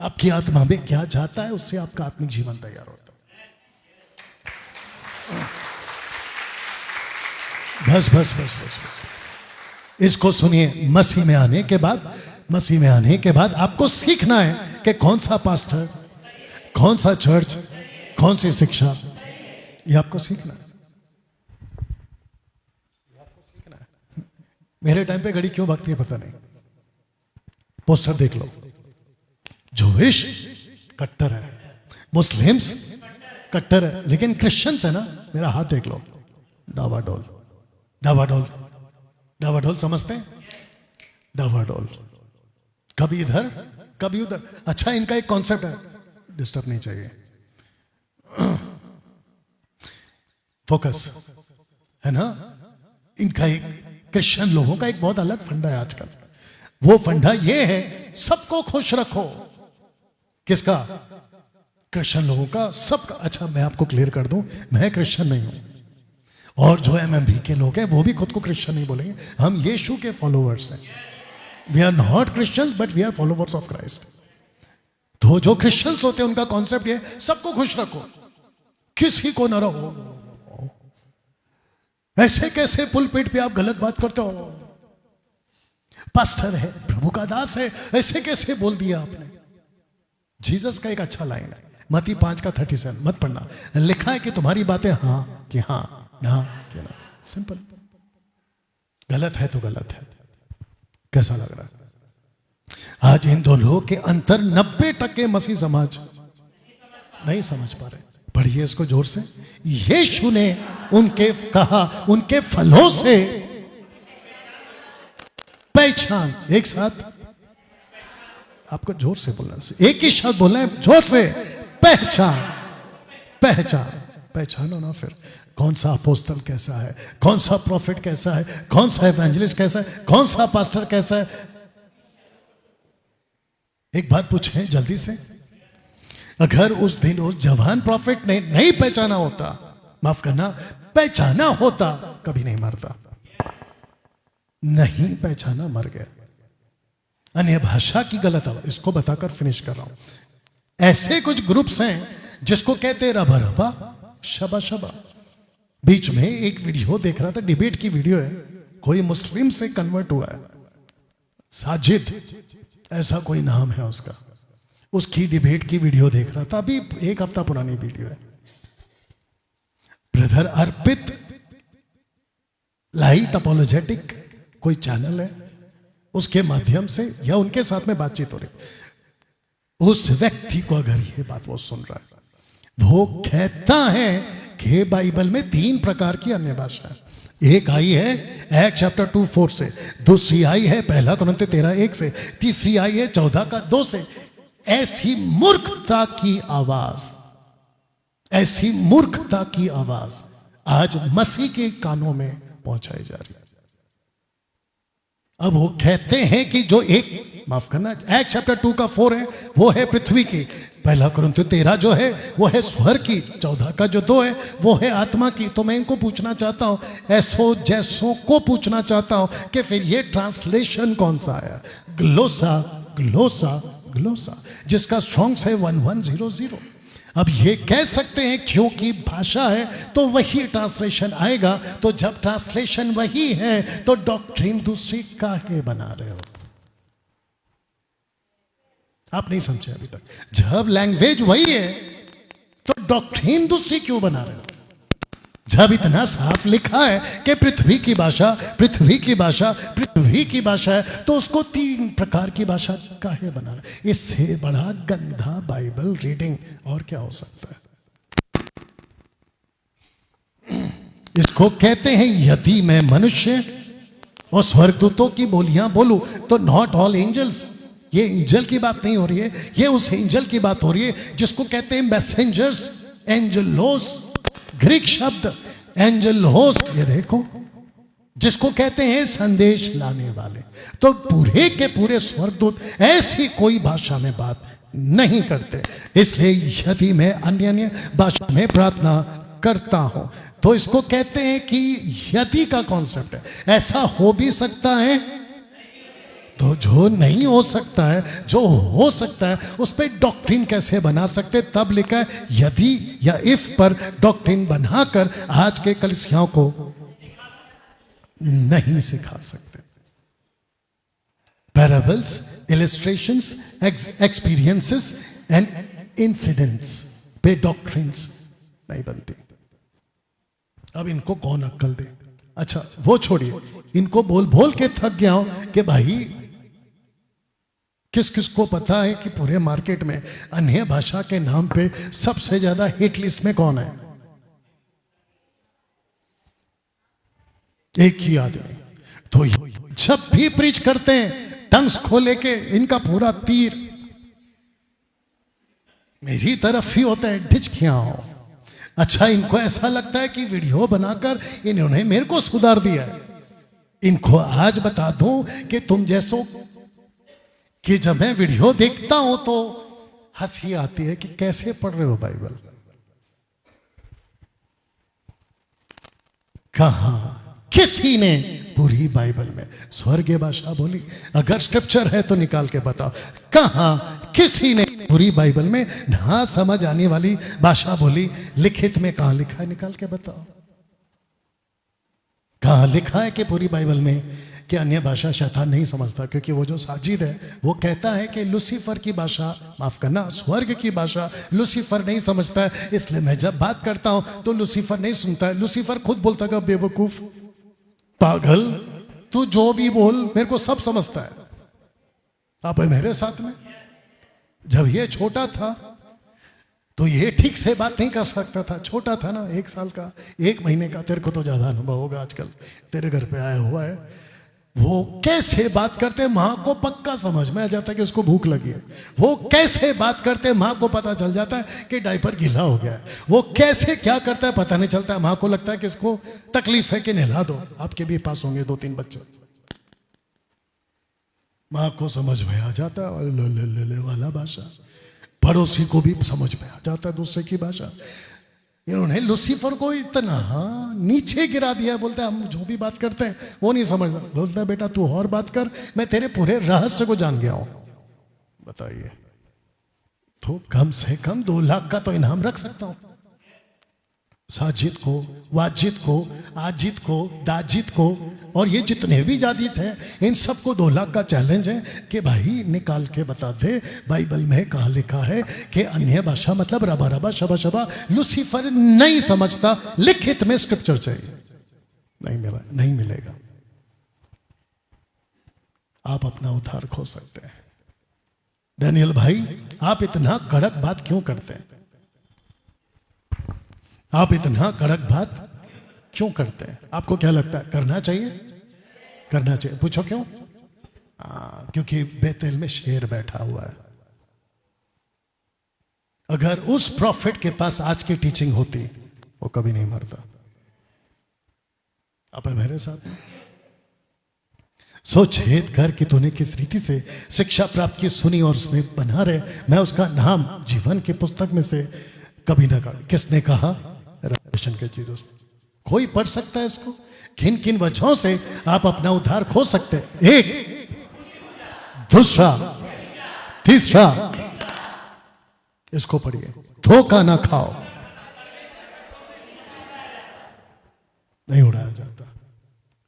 आपकी आत्मा में क्या जाता है, उससे आपका आत्मिक जीवन तैयार होता है। बस बस बस बस बस, इसको सुनिए। मसीह में आने के बाद आपको सीखना है कि कौन सा पास्टर, कौन सा चर्च, कौन सी शिक्षा, ये आपको सीखना है। मेरे टाइम पे घड़ी क्यों भागती है पता नहीं। पोस्टर देख लो, जोविश कट्टर है, मुस्लिम्स कट्टर है, लेकिन क्रिश्चियंस है ना, मेरा हाथ देख लो, डावाडोल डावाडोल डावाडोल, समझते हैं? डावाडोल, कभी इधर कभी उधर। अच्छा, इनका एक कॉन्सेप्ट है, डिस्टर्ब नहीं चाहिए, फोकस है ना। इनका एक, क्रिश्चियन लोगों का एक बहुत अलग फंडा है आजकल। वो फंडा ये है, सबको खुश रखो। किसका? क्रिश्चियन लोगों का, सबका। अच्छा, मैं आपको क्लियर कर दूं, मैं क्रिश्चियन नहीं हूं, और जो एमएमबी के लोग हैं वो भी खुद को क्रिश्चियन नहीं बोलेंगे। हम यीशु के फॉलोअर्स हैं। We are not Christians but we are followers of Christ. तो जो क्रिश्चियंस होते हैं उनका कॉन्सेप्ट ये, सबको खुश रखो, किसी को न रहो। ऐसे कैसे पुलपिट पे आप गलत बात करते हो? पास्टर है, प्रभु का दास है, ऐसे कैसे बोल दिया आपने? जीसस का एक अच्छा लाइन है, मत्ती 5:37, मत पढ़ना, लिखा है कि तुम्हारी बातें हाँ कि हाँ, ना कि ना। सिंपल। गलत है तो गलत है। कैसा लग रहा है? आज इन दो लोगों के अंतर 90% मसीह समाज नहीं समझ पा रहे। पढ़िए इसको जोर से। यीशु ने उनके कहा, उनके फलों से पहचान। एक साथ आपको जोर से बोलना, एक ही शब्द बोलना है जोर से, पहचान। पहचान, पहचानो ना। फिर कौन सा अपोस्तल कैसा है, कौन सा प्रॉफिट कैसा है, कौन सा एवेंजलिस्ट कैसा है, कौन सा पास्टर कैसा है। एक बात पूछें जल्दी से, अगर उस दिन उस जवान प्रॉफिट ने नहीं पहचाना होता, माफ करना, पहचाना होता, कभी नहीं मरता। नहीं पहचाना, मर गया। अन्य भाषा की गलत आवाज, इसको बताकर फिनिश कर रहा हूं। ऐसे कुछ ग्रुप्स हैं जिसको कहते रबा रबा शबा शबा। बीच में एक वीडियो देख रहा था, डिबेट की वीडियो है, कोई मुस्लिम से कन्वर्ट हुआ है, साजिद ऐसा कोई नाम है उसका, उसकी डिबेट की वीडियो देख रहा था, अभी 1 हफ्ता पुरानी वीडियो है। ब्रदर अर्पित लाइट अपोलोजेटिक कोई चैनल है, उसके माध्यम से या उनके साथ में बातचीत हो रही। उस व्यक्ति को अगर ये बात वो सुन रहा है, वो कहता है कि बाइबल में 3 प्रकार की अन्य भाषा है। एक आई है एक्ट चैप्टर 2:4 से, दूसरी आई है 1 कुरिन्थियों 13:1 से, तीसरी आई है 14:2 से। ऐसी मूर्खता की आवाज, ऐसी मूर्खता की आवाज आज मसीह के कानों में पहुंचाई जा रही है। अब वो कहते हैं कि जो एक, माफ करना, एक्ट चैप्टर 2:4 है वो है पृथ्वी की, 1 कुरिन्थियों 13 जो है वो है स्वर की, 14 का जो 2 है वो है आत्मा की। तो मैं इनको पूछना चाहता हूं, ऐसो जैसों को पूछना चाहता हूं कि फिर ये ट्रांसलेशन कौन सा आया? ग्लोसा ग्लोसा ग्लोसा, जिसका स्ट्रॉन्ग्स है 1100। अब ये कह सकते हैं क्योंकि भाषा है तो वही ट्रांसलेशन आएगा, तो जब ट्रांसलेशन वही है तो डॉक्ट्रिन दूसरी काहे बना रहे हो? आप नहीं समझे अभी तक। जब लैंग्वेज वही है तो डॉक्ट्रिन दूसरी क्यों बना रहे हो? जब इतना साफ लिखा है कि पृथ्वी की भाषा, पृथ्वी की भाषा, पृथ्वी की भाषा है, तो उसको 3 प्रकार की भाषा काहे बना रहे? इससे बड़ा गंदा बाइबल रीडिंग और क्या हो सकता है? इसको कहते हैं यदि मैं मनुष्य और स्वर्गदूतों की बोलियां बोलूं तो नॉट ऑल एंजल्स। ये एंजल की बात नहीं हो रही है, ये उस एंजल की बात हो रही है जिसको कहते हैं मैसेंजर्स, एंजलोस, ग्रीक शब्द एंजलोस, ये देखो, जिसको कहते हैं संदेश लाने वाले। तो पूरे के पूरे स्वर्गदूत ऐसी कोई भाषा में बात नहीं करते। इसलिए यदि मैं अन्य अन्य भाषा में प्रार्थना करता हूं तो इसको कहते हैं कि यदि का कॉन्सेप्ट है। ऐसा हो भी सकता है, तो जो नहीं हो सकता है, जो हो सकता है, उस पर डॉक्ट्रिन कैसे बना सकते? तब लिखा है यदि या इफ पर डॉक्ट्रिन बनाकर आज के कलीसियाओं को नहीं सिखा सकते। Parables, illustrations, experiences and incidents पे डॉक्ट्रिन्स नहीं बनती। अब इनको कौन अक्ल दे? अच्छा वो छोड़िए, इनको बोल बोल के थक गया हूं कि भाई किस किस को पता है कि पूरे मार्केट में अन्य भाषा के नाम पे सबसे ज्यादा हिट लिस्ट में कौन है? एक ही आदमी। तो जब भी प्रीच करते हैं टंग्स खोले के इनका पूरा तीर मेरी तरफ ही होता है, ढिचकियां हो। अच्छा इनको ऐसा लगता है कि वीडियो बनाकर इन्होंने मेरे को सुधार दिया है। इनको आज बता दूं कि तुम जैसो कि जब मैं वीडियो देखता हूं तो हंसी आती है कि कैसे पढ़ रहे हो बाइबल। कहा किसी ने पूरी बाइबल में स्वर्गीय भाषा बोली? अगर स्क्रिप्चर है तो निकाल के बताओ। कहा किसी ने पूरी बाइबल में ना समझ आने वाली भाषा बोली? लिखित में कहां लिखा है? निकाल के बताओ। कहां लिखा है कि पूरी बाइबल में कि अन्य भाषा शैतान नहीं समझता? क्योंकि वो जो साजिद है वो कहता है कि लूसीफर की भाषा, माफ करना, स्वर्ग की भाषा लूसीफर नहीं समझता है। इसलिए मैं जब बात करता हूं तो लूसीफर नहीं सुनता है। लूसीफर खुद बोलता है बेवकूफ, पागल, तू जो भी बोल मेरे को सब समझता है। आप मेरे साथ में जब ये छोटा था तो ये ठीक से बात नहीं कर सकता था। छोटा था ना, 1 साल का, 1 महीने का। तेरे को तो ज्यादा अनुभव होगा, आजकल तेरे घर पे आया हुआ है। वो कैसे बात करते माँ को पक्का समझ में आ जाता है कि उसको भूख लगी है। वो कैसे बात करते माँ को पता चल जाता है कि डायपर गीला हो गया है। वो कैसे क्या करता है पता नहीं चलता है। माँ को लगता है कि इसको तकलीफ है कि नहला दो। आपके भी पास होंगे 2-3 बच्चे। माँ को समझ में आ जाता है ले वाला भाषा, पड़ोसी को भी समझ में आ जाता है दूसरे की भाषा। इन्होंने लूसीफर को इतना नीचे गिरा दिया। बोलते हैं हम जो भी बात करते हैं वो नहीं समझता। बोलता है बेटा तू और बात कर, मैं तेरे पूरे रहस्य को जान गया हूं। बताइए, तो कम से कम 2 लाख का तो इनाम रख सकता हूं। साजिद को, वाजिद को, आजिद को, दाजिद को और ये जितने भी जाजिद हैं इन सबको 2 लाख का चैलेंज है कि भाई निकाल के बता दे बाइबल में कहाँ लिखा है कि अन्य भाषा मतलब रबा रबा शबा शबा लूसीफर नहीं समझता। लिखित में स्क्रिप्चर चाहिए। नहीं मिला, नहीं मिलेगा। आप अपना उद्धार खो सकते हैं। डैनियल भाई आप इतना कड़क बात क्यों करते हैं? आप इतना कड़क बात क्यों करते हैं? आपको क्या लगता है करना चाहिए? करना चाहिए। पूछो क्यों? क्योंकि बेतेल में शेर बैठा हुआ है। अगर उस प्रॉफिट के पास आज की टीचिंग होती वो कभी नहीं मरता। आप है मेरे साथ में? सोच हेत कर कि तूने किस रीति से शिक्षा प्राप्त की, सुनी और उसमें बना रहे। मैं उसका नाम जीवन की पुस्तक में से कभी ना काट। किसने कहा? रेवलेशन के जीसस। कोई पढ़ सकता है इसको? किन किन वजहों से आप अपना उद्धार खो सकते हैं? एक, दूसरा तीसरा, इसको पढ़िए, धोखा ना खाओ। नहीं उड़ाया जाता।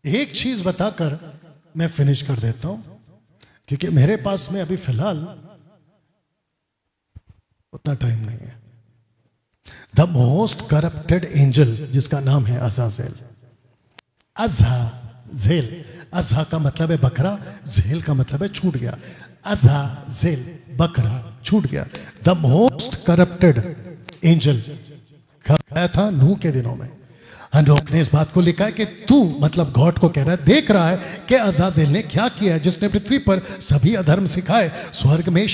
एक चीज बताकर मैं फिनिश कर देता हूं, क्योंकि मेरे पास में अभी फिलहाल उतना टाइम नहीं है। द मोस्ट करप्टेड एंजल, जिसका नाम है अज़ाज़ेल। अज़ाज़ेल, अज़ा का मतलब है बकरा, झेल का मतलब है छूट गया। अज़ाज़ेल, बकरा छूट गया। द मोस्ट करप्टेड एंजल कब आया था? नूह के दिनों में। हनोक ने इस बात को लिखा है कि तू, मतलब गॉड को कह रहा है, देख रहा है कि अज़ाज़ेल ने क्या किया है, जिसने पृथ्वी पर सभी अधर्म सिखाए, स्वर्ग में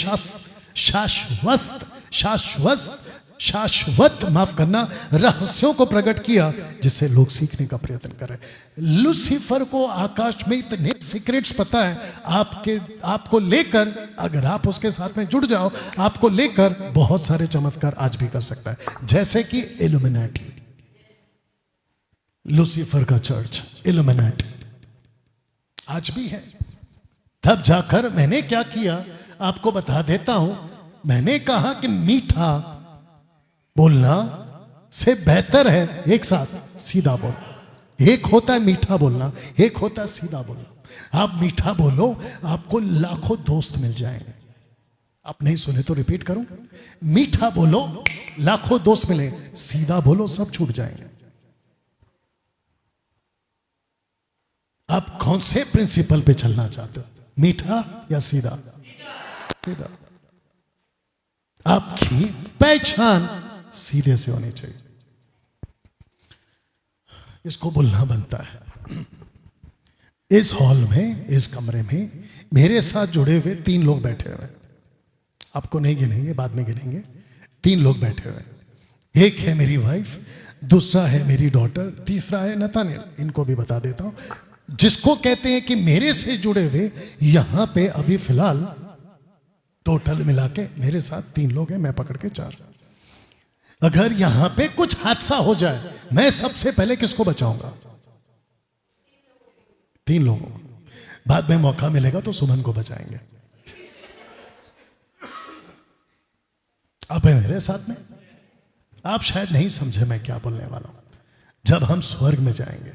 शाश्वत माफ करना रहस्यों को प्रकट किया, जिससे लोग सीखने का प्रयत्न करें। लूसीफर को आकाश में इतने सीक्रेट्स पता है आपको लेकर, अगर आप उसके साथ में जुड़ जाओ, आपको लेकर बहुत सारे चमत्कार आज भी कर सकता है। जैसे कि इल्यूमिनाटी, लूसीफर का चर्च इल्यूमिनाटी आज भी है। तब जाकर मैंने क्या किया आपको बता देता हूं। मैंने कहा कि मीठा बोलना से बेहतर है एक साथ सीधा बोल। एक होता है मीठा बोलना, एक होता है सीधा बोलना। आप मीठा बोलो, आपको लाखों दोस्त मिल जाएंगे। आप नहीं सुने तो रिपीट करूं, मीठा बोलो लाखों दोस्त मिले, सीधा बोलो सब छूट जाएंगे। आप कौन से प्रिंसिपल पे चलना चाहते हो, मीठा या सीधा? सीधा। आपकी पहचान सीधे से होनी चाहिए, इसको बोलना बनता है। इस हॉल में, इस कमरे में मेरे साथ जुड़े हुए 3 लोग बैठे हुए हैं। आपको नहीं गिनेंगे, बाद में गिनेंगे। 3 लोग बैठे हुए हैं। एक है मेरी वाइफ, दूसरा है मेरी डॉटर, तीसरा है नतानियल। इनको भी बता देता हूं, जिसको कहते हैं कि मेरे से जुड़े हुए यहां पे अभी फिलहाल टोटल मिला के मेरे साथ 3 लोग हैं, मैं पकड़ के 4। अगर यहां पे कुछ हादसा हो जाए, मैं सबसे पहले किसको बचाऊंगा? 3 लोगों को। बाद में मौका मिलेगा तो सुमन को बचाएंगे। आप है मेरे साथ में। आप शायद नहीं समझे मैं क्या बोलने वाला हूं। जब हम स्वर्ग में जाएंगे,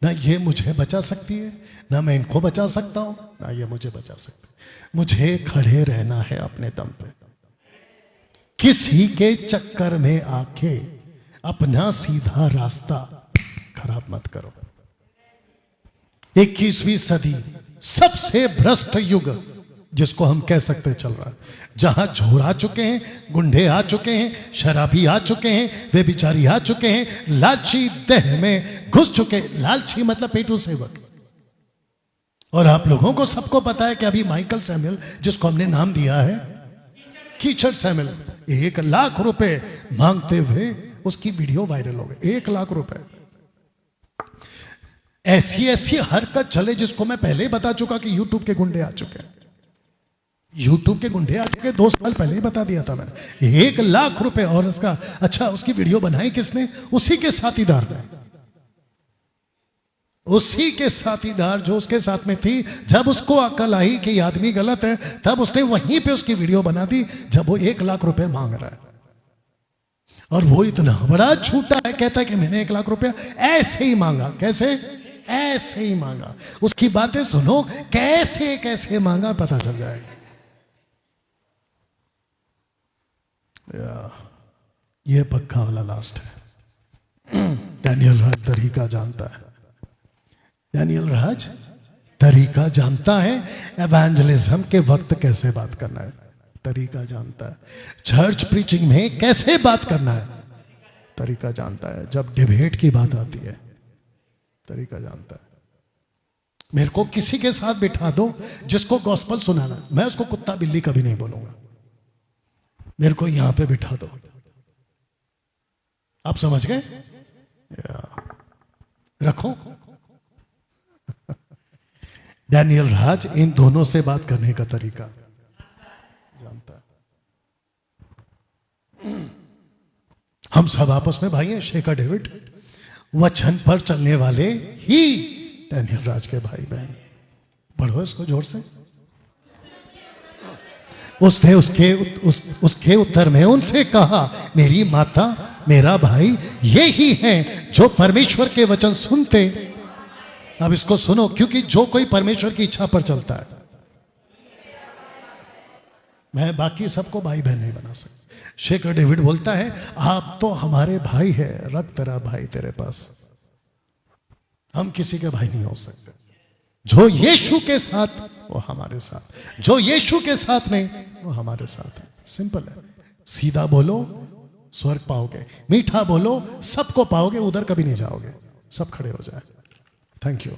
ना ये मुझे बचा सकती है, ना मैं इनको बचा सकता हूं, ना ये मुझे बचा सकते। मुझे खड़े रहना है अपने दम पे। किसी के चक्कर में आके अपना सीधा रास्ता खराब मत करो। 21वीं सदी सबसे भ्रष्ट युग जिसको हम कह सकते चल रहा है, जहां चोर आ चुके हैं, गुंडे आ चुके हैं, शराबी आ चुके हैं, वे बिचारी आ चुके हैं, लालची देह में घुस चुके। लालची मतलब पेटू सेवक। और आप लोगों को सबको पता है कि अभी माइकल सैमुअल, जिसको हमने नाम दिया है कीचड़ सैमुअल, 1 लाख रुपए मांगते हुए उसकी वीडियो वायरल हो गई। 1 लाख रुपए। ऐसी हरकत चले जिसको मैं पहले ही बता चुका कि यूट्यूब के गुंडे आ चुके हैं। यूट्यूब के गुंडे आ चुके 2 साल पहले ही बता दिया था मैंने। 1 लाख रुपए। और उसका उसकी वीडियो बनाई किसने? उसी के साथीदार ने, उसी के साथीदार जो उसके साथ में थी। जब उसको अकल आई कि ये आदमी गलत है, तब उसने वहीं पे उसकी वीडियो बना दी, जब वो 1 लाख रुपए मांग रहा है। और वो इतना बड़ा झूठा है, कहता है कि मैंने 1 लाख रुपया ऐसे ही मांगा। कैसे? ऐसे ही मांगा। उसकी बातें सुनो, कैसे कैसे मांगा पता चल जाएगा। ये पक्का वाला लास्ट है। डैनियल राज तरीका जानता है। डैनियल राज तरीका जानता है। एवेंजलिज्म के वक्त कैसे बात करना है, तरीका जानता है। चर्च प्रीचिंग में कैसे बात करना है, तरीका जानता है। जब डिबेट की बात आती है, तरीका जानता है। मेरे को किसी के साथ बिठा दो जिसको गॉस्पल सुनाना, मैं उसको कुत्ता बिल्ली कभी नहीं बोलूंगा। मेरे को यहां पे बिठा दो। आप समझ गए? रखो। डैनियल राज इन दोनों से बात करने का तरीका जानता है। हम सब आपस में भाई हैं, शेखर डेविड। वचन पर चलने वाले ही डैनियल राज के भाई बहन। पढ़ो इसको जोर से। उसने उसके उत्तर में उनसे कहा, मेरी माता मेरा भाई ये ही हैं जो परमेश्वर के वचन सुनते। अब इसको सुनो, क्योंकि जो कोई परमेश्वर की इच्छा पर चलता है, मैं बाकी सबको भाई बहन नहीं बना सकता। शेखर डेविड बोलता है, आप तो हमारे भाई है, रख तेरा भाई तेरे पास, हम किसी के भाई नहीं हो सकते। जो यीशु के साथ वो हमारे साथ, जो यीशु के साथ नहीं वो हमारे साथ है। सिंपल है। सीधा बोलो स्वर्ग पाओगे, मीठा बोलो सबको पाओगे, उधर कभी नहीं जाओगे। सब खड़े हो जाए। Thank you.